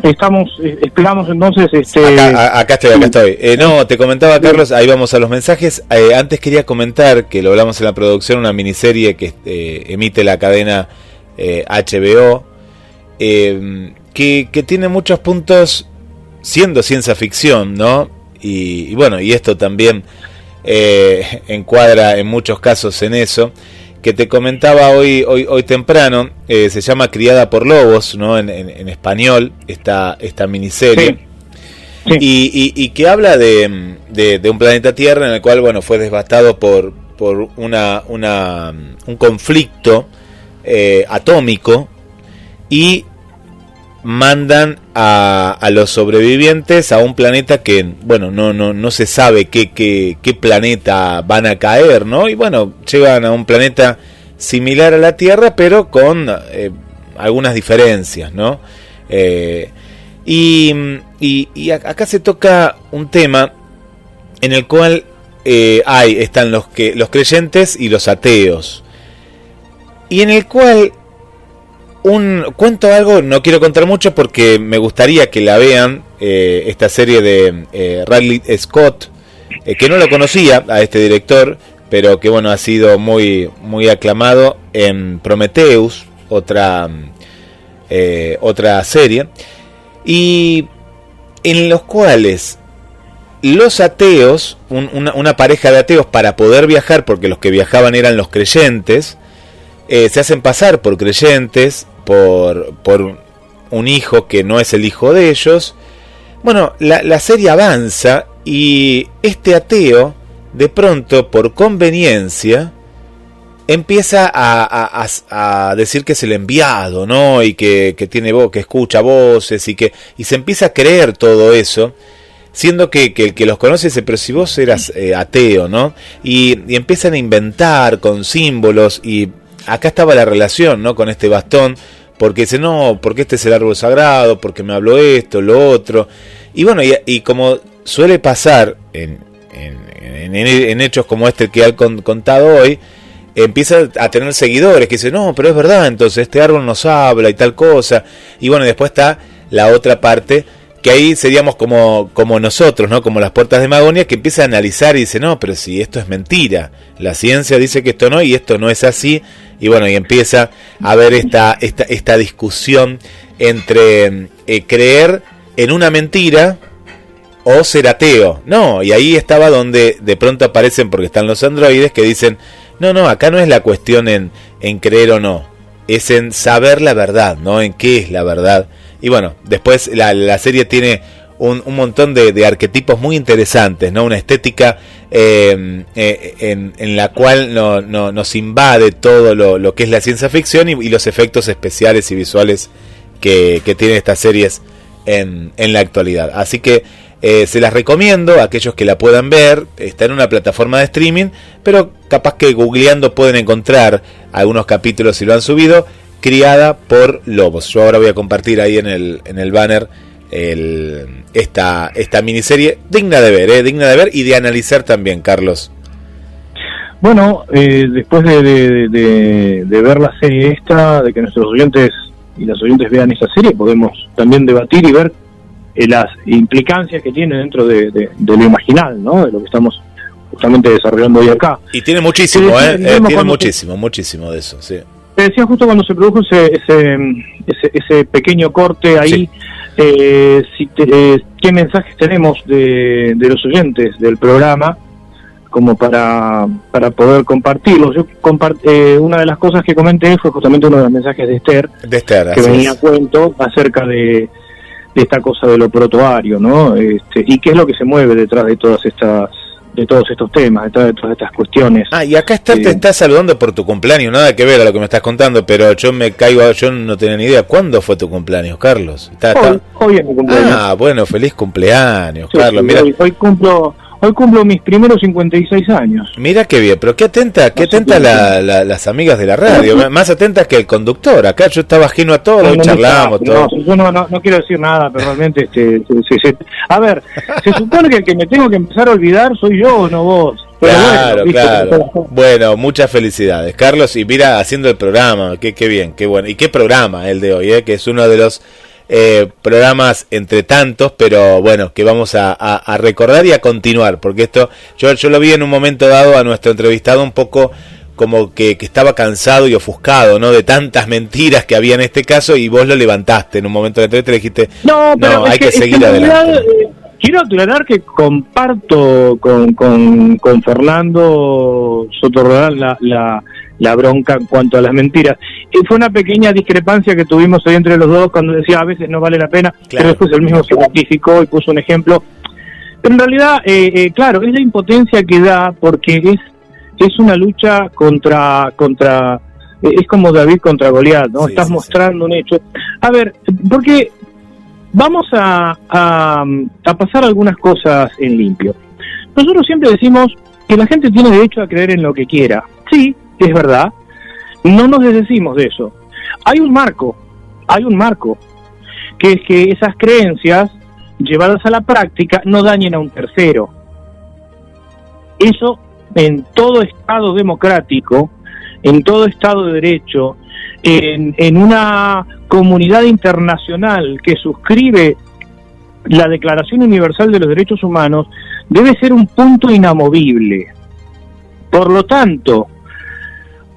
esperamos entonces... Acá estoy. No, te comentaba, Carlos, ahí vamos a los mensajes. Antes quería comentar, que lo hablamos en la producción, una miniserie que emite la cadena HBO, que tiene muchos puntos siendo ciencia ficción, ¿no? Y bueno, y esto también encuadra en muchos casos en eso, que te comentaba hoy temprano. Se llama Criada por Lobos, ¿no? En español, esta miniserie. Sí. Y que habla de un planeta Tierra en el cual, bueno, fue devastado por un conflicto atómico, y mandan a los sobrevivientes a un planeta que, bueno, no se sabe qué planeta van a caer, ¿no? Y bueno, llegan a un planeta similar a la Tierra, pero con algunas diferencias, ¿no? Y acá se toca un tema en el cual están los creyentes y los ateos, y en el cual cuento algo, no quiero contar mucho porque me gustaría que la vean, esta serie de Ridley Scott, que no lo conocía a este director, pero que bueno, ha sido muy, muy aclamado en Prometheus, otra serie, y en los cuales los ateos, una pareja de ateos, para poder viajar, porque los que viajaban eran los creyentes, se hacen pasar por creyentes, por un hijo que no es el hijo de ellos. Bueno, la serie avanza y este ateo, de pronto, por conveniencia, empieza a decir que es el enviado, ¿no? Y que tiene voz, que escucha voces, y se empieza a creer todo eso, siendo que el que los conoce dice, pero si vos eras ateo, ¿no? Y empiezan a inventar con símbolos, y acá estaba la relación, ¿no? Con este bastón, porque dice, no, porque este es el árbol sagrado, porque me habló esto, lo otro. Y bueno, y como suele pasar en hechos como este que han contado hoy, empieza a tener seguidores que dicen, no, pero es verdad, entonces este árbol nos habla y tal cosa. Y bueno, y después está la otra parte, que ahí seríamos como nosotros, ¿no? Como las puertas de Magonia, que empieza a analizar y dice, no, pero si esto es mentira, la ciencia dice que esto no, y esto no es así. Y bueno, y empieza a haber esta discusión entre creer en una mentira o ser ateo. No, y ahí estaba donde de pronto aparecen, porque están los androides que dicen, no, acá no es la cuestión en creer o no, es en saber la verdad, ¿no? En qué es la verdad. Y bueno, después la serie tiene un montón de arquetipos muy interesantes, ¿no? Una estética en la cual nos invade todo lo que es la ciencia ficción, y los efectos especiales y visuales que tienen estas series en la actualidad. Así que se las recomiendo a aquellos que la puedan ver. Está en una plataforma de streaming, pero capaz que googleando pueden encontrar algunos capítulos si lo han subido. Criada por Lobos. Yo ahora voy a compartir ahí en el banner esta miniserie, digna de ver y de analizar también, Carlos. Bueno, después de ver la serie esta, de que nuestros oyentes y las oyentes vean esta serie, podemos también debatir y ver las implicancias que tiene dentro de lo imaginal, ¿no? De lo que estamos justamente desarrollando hoy acá. Y tiene muchísimo, tiene muchísimo de eso, sí. Te decía justo cuando se produjo ese pequeño corte ahí, sí. ¿Qué mensajes tenemos de los oyentes del programa como para poder compartirlos? Yo una de las cosas que comenté fue justamente uno de los mensajes de Esther que venía a cuento acerca de esta cosa de lo protoario, ¿no? Y qué es lo que se mueve detrás de todos estos temas, detrás de todas estas cuestiones. Y acá Esther te está saludando por tu cumpleaños, nada que ver a lo que me estás contando, pero yo no tenía ni idea. ¿Cuándo fue tu cumpleaños, Carlos? Hoy es mi cumpleaños. Bueno, feliz cumpleaños, sí, Carlos. Sí, mira. Hoy Hoy cumplo mis primeros 56 años. Mira qué bien, pero qué atenta las amigas de la radio, más atentas que el conductor. Acá yo estaba ajeno a todo, hoy charlamos, todo. Yo no quiero decir nada, pero realmente a ver, se supone que el que me tengo que empezar a olvidar soy yo, no vos. Pero claro, claro. Bueno, muchas felicidades, Carlos, y mira, haciendo el programa, qué bien, qué bueno. Y qué programa el de hoy, que es uno de los programas entre tantos, pero bueno, que vamos a recordar y a continuar, porque esto, yo lo vi en un momento dado a nuestro entrevistado un poco como que estaba cansado y ofuscado, ¿no? De tantas mentiras que había en este caso, y vos lo levantaste en un momento de la entrevista y le dijiste, no, hay que seguir adelante. Quiero aclarar que comparto con Fernando Sotorrodán la bronca en cuanto a las mentiras. Fue una pequeña discrepancia que tuvimos ahí entre los dos cuando decía a veces no vale la pena, claro, pero después él mismo se justificó y puso un ejemplo. Pero en realidad, claro, es la impotencia que da, porque es una lucha contra es como David contra Goliat, ¿no? Estás mostrando un hecho. A ver, porque vamos a pasar algunas cosas en limpio. Nosotros siempre decimos que la gente tiene derecho a creer en lo que quiera. Sí, es verdad. No nos desdecimos de eso. Hay un marco, que es que esas creencias llevadas a la práctica no dañen a un tercero. Eso en todo Estado democrático, en todo Estado de Derecho, en una comunidad internacional que suscribe la Declaración Universal de los Derechos Humanos, debe ser un punto inamovible. Por lo tanto,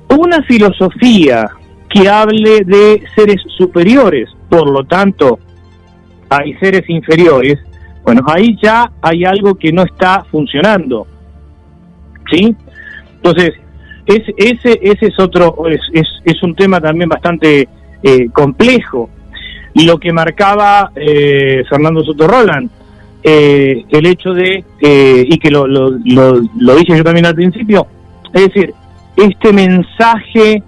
una filosofía que hable de seres superiores, por lo tanto, hay seres inferiores, bueno, ahí ya hay algo que no está funcionando, ¿sí? Entonces, ese es otro, es un tema también bastante complejo. Lo que marcaba Fernando Sotorrodán, el hecho de, y que lo dije yo también al principio, es decir, este mensaje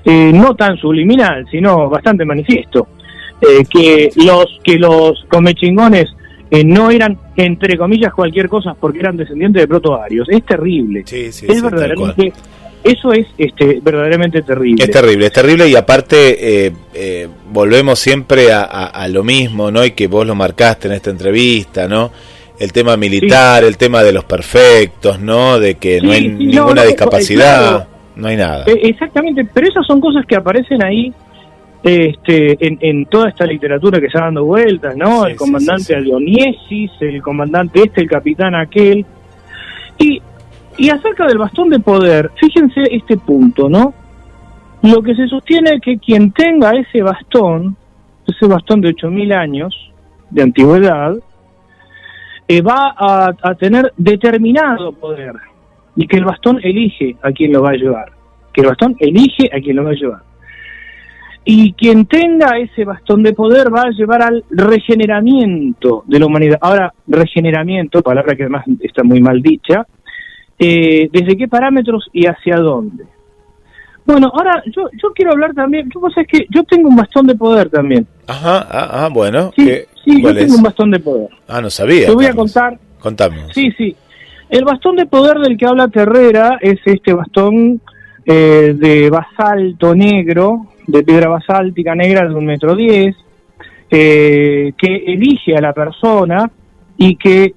no tan subliminal, sino bastante manifiesto, que los comechingones no eran, entre comillas, cualquier cosa porque eran descendientes de protoarios. Es terrible. Sí, verdaderamente, eso es verdaderamente terrible. Es terrible, y aparte volvemos siempre a lo mismo, ¿no? Y que vos lo marcaste en esta entrevista, ¿no? El tema militar, el tema de los perfectos, ¿no? De que no hay ninguna discapacidad, claro, no hay nada. Exactamente, pero esas son cosas que aparecen ahí en toda esta literatura que está dando vueltas, ¿no? El comandante Alioniesis, el comandante el capitán aquel. Y acerca del bastón de poder, fíjense este punto, ¿no? Lo que se sostiene es que quien tenga ese bastón de 8.000 años de antigüedad, va a tener determinado poder, y que el bastón elige a quien lo va a llevar, y quien tenga ese bastón de poder va a llevar al regeneramiento de la humanidad. Ahora, regeneramiento, palabra que además está muy mal dicha, ¿desde qué parámetros y hacia dónde? Bueno, ahora yo quiero hablar también, es que yo tengo un bastón de poder también. Ajá, bueno. Sí, yo tengo un bastón de poder. No sabía. Te voy a contar. Contame. Sí. El bastón de poder del que habla Terrera es este bastón de basalto negro, de piedra basáltica negra de 1,10 m, que elige a la persona y que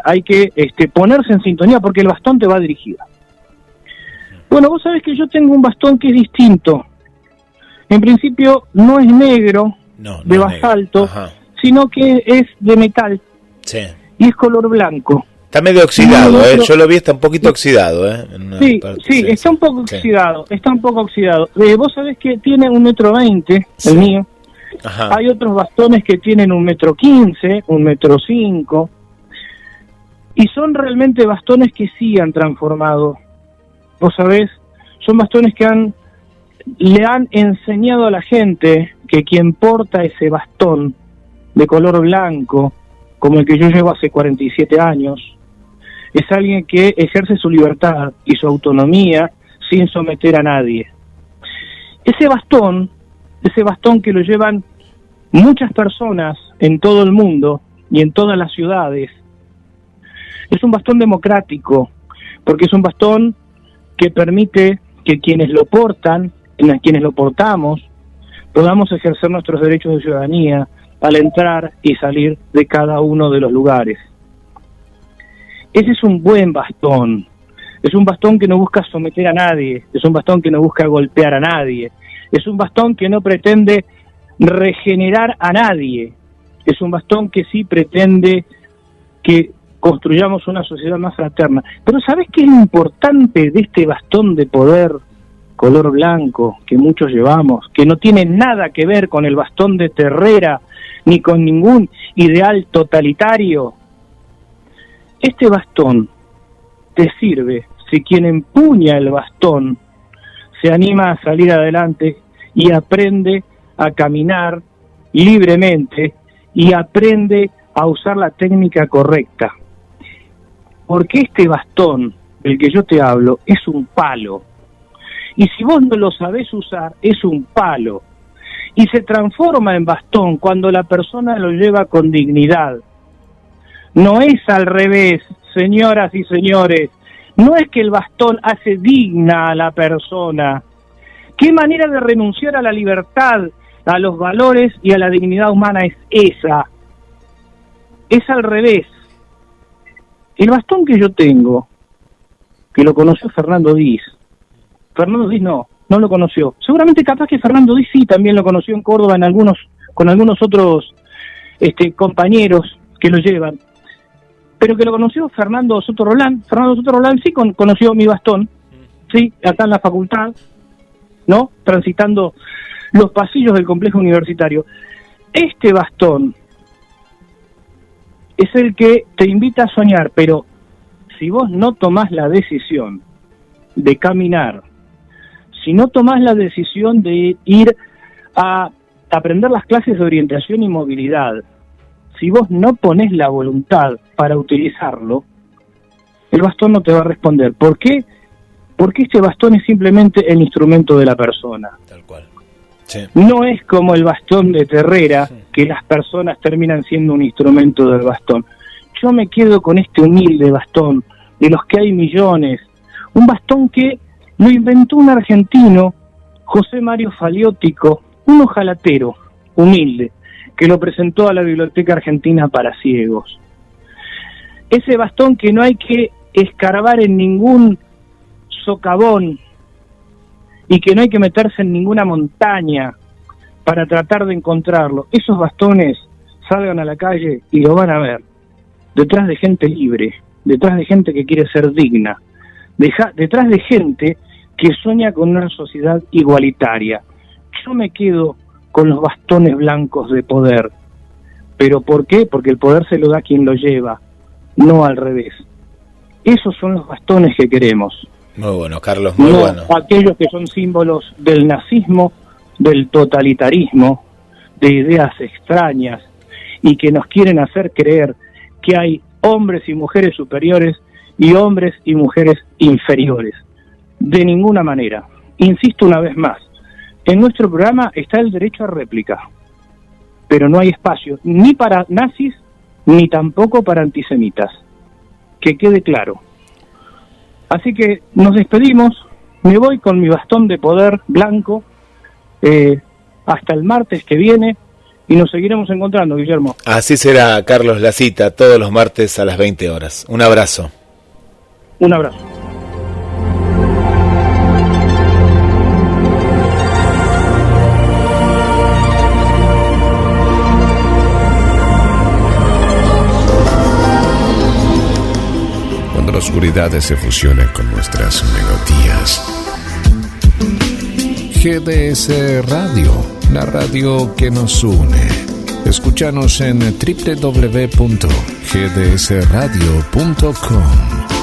hay que ponerse en sintonía porque el bastón te va dirigido. Bueno, vos sabés que yo tengo un bastón que es distinto. En principio no es negro, de basalto, sino que es de metal. Sí. Y es color blanco. Está medio oxidado, yo lo vi, está un poquito oxidado. Está un poco oxidado, vos sabés que tiene 1,20 m, el mío. Ajá. Hay otros bastones que tienen 1,15 m, 1,5 m, y son realmente bastones que sí han transformado. Vos sabés, son bastones que le han enseñado a la gente que quien porta ese bastón de color blanco, como el que yo llevo hace 47 años, es alguien que ejerce su libertad y su autonomía sin someter a nadie. Ese bastón que lo llevan muchas personas en todo el mundo y en todas las ciudades, Es un bastón democrático, porque es un bastón que permite que quienes lo portan, quienes lo portamos, podamos ejercer nuestros derechos de ciudadanía al entrar y salir de cada uno de los lugares. Ese es un buen bastón. Es un bastón que no busca someter a nadie, es un bastón que no busca golpear a nadie, es un bastón que no pretende regenerar a nadie, es un bastón que sí pretende que construyamos una sociedad más fraterna. Pero ¿sabés qué es lo importante de este bastón de poder color blanco que muchos llevamos, que no tiene nada que ver con el bastón de Terrera ni con ningún ideal totalitario? Este bastón te sirve si quien empuña el bastón se anima a salir adelante y aprende a caminar libremente y aprende a usar la técnica correcta. Porque este bastón del que yo te hablo es un palo. Y si vos no lo sabés usar, es un palo. Y se transforma en bastón cuando la persona lo lleva con dignidad. No es al revés, señoras y señores. No es que el bastón hace digna a la persona. ¿Qué manera de renunciar a la libertad, a los valores y a la dignidad humana es esa? Es al revés. El bastón que yo tengo, que lo conoció Fernando Diz no lo conoció. Seguramente capaz que Fernando Diz sí también lo conoció en Córdoba con algunos otros compañeros que lo llevan. Pero que lo conoció Fernando Soto Rolán. Fernando Soto Rolán sí conoció mi bastón, sí, acá en la facultad, ¿no? Transitando los pasillos del complejo universitario. Este bastón es el que te invita a soñar, pero si vos no tomás la decisión de caminar, si no tomás la decisión de ir a aprender las clases de orientación y movilidad, si vos no ponés la voluntad para utilizarlo, el bastón no te va a responder. ¿Por qué? Porque este bastón es simplemente el instrumento de la persona. Tal cual. Sí. No es como el bastón de Terrera, sí, que las personas terminan siendo un instrumento del bastón. Yo me quedo con este humilde bastón, de los que hay millones. Un bastón que lo inventó un argentino, José Mario Faliótico, un ojalatero humilde, que lo presentó a la Biblioteca Argentina para Ciegos. Ese bastón que no hay que escarbar en ningún socavón y que no hay que meterse en ninguna montaña para tratar de encontrarlo. Esos bastones salgan a la calle y lo van a ver. Detrás de gente libre, detrás de gente que quiere ser digna, detrás de gente que sueña con una sociedad igualitaria. Yo me quedo con los bastones blancos de poder. ¿Pero por qué? Porque el poder se lo da quien lo lleva, no al revés. Esos son los bastones que queremos. Muy bueno, Carlos, muy no bueno. Aquellos que son símbolos del nazismo, del totalitarismo, de ideas extrañas y que nos quieren hacer creer que hay hombres y mujeres superiores y hombres y mujeres inferiores. De ninguna manera. Insisto una vez más, en nuestro programa está el derecho a réplica, pero no hay espacio ni para nazis ni tampoco para antisemitas. Que quede claro. Así que nos despedimos, me voy con mi bastón de poder blanco hasta el martes que viene y nos seguiremos encontrando, Guillermo. Así será, Carlos, la cita todos los martes a las 20 horas. Un abrazo. Un abrazo. La oscuridad se fusiona con nuestras melodías. GDS Radio, la radio que nos une. Escúchanos en www.gdsradio.com.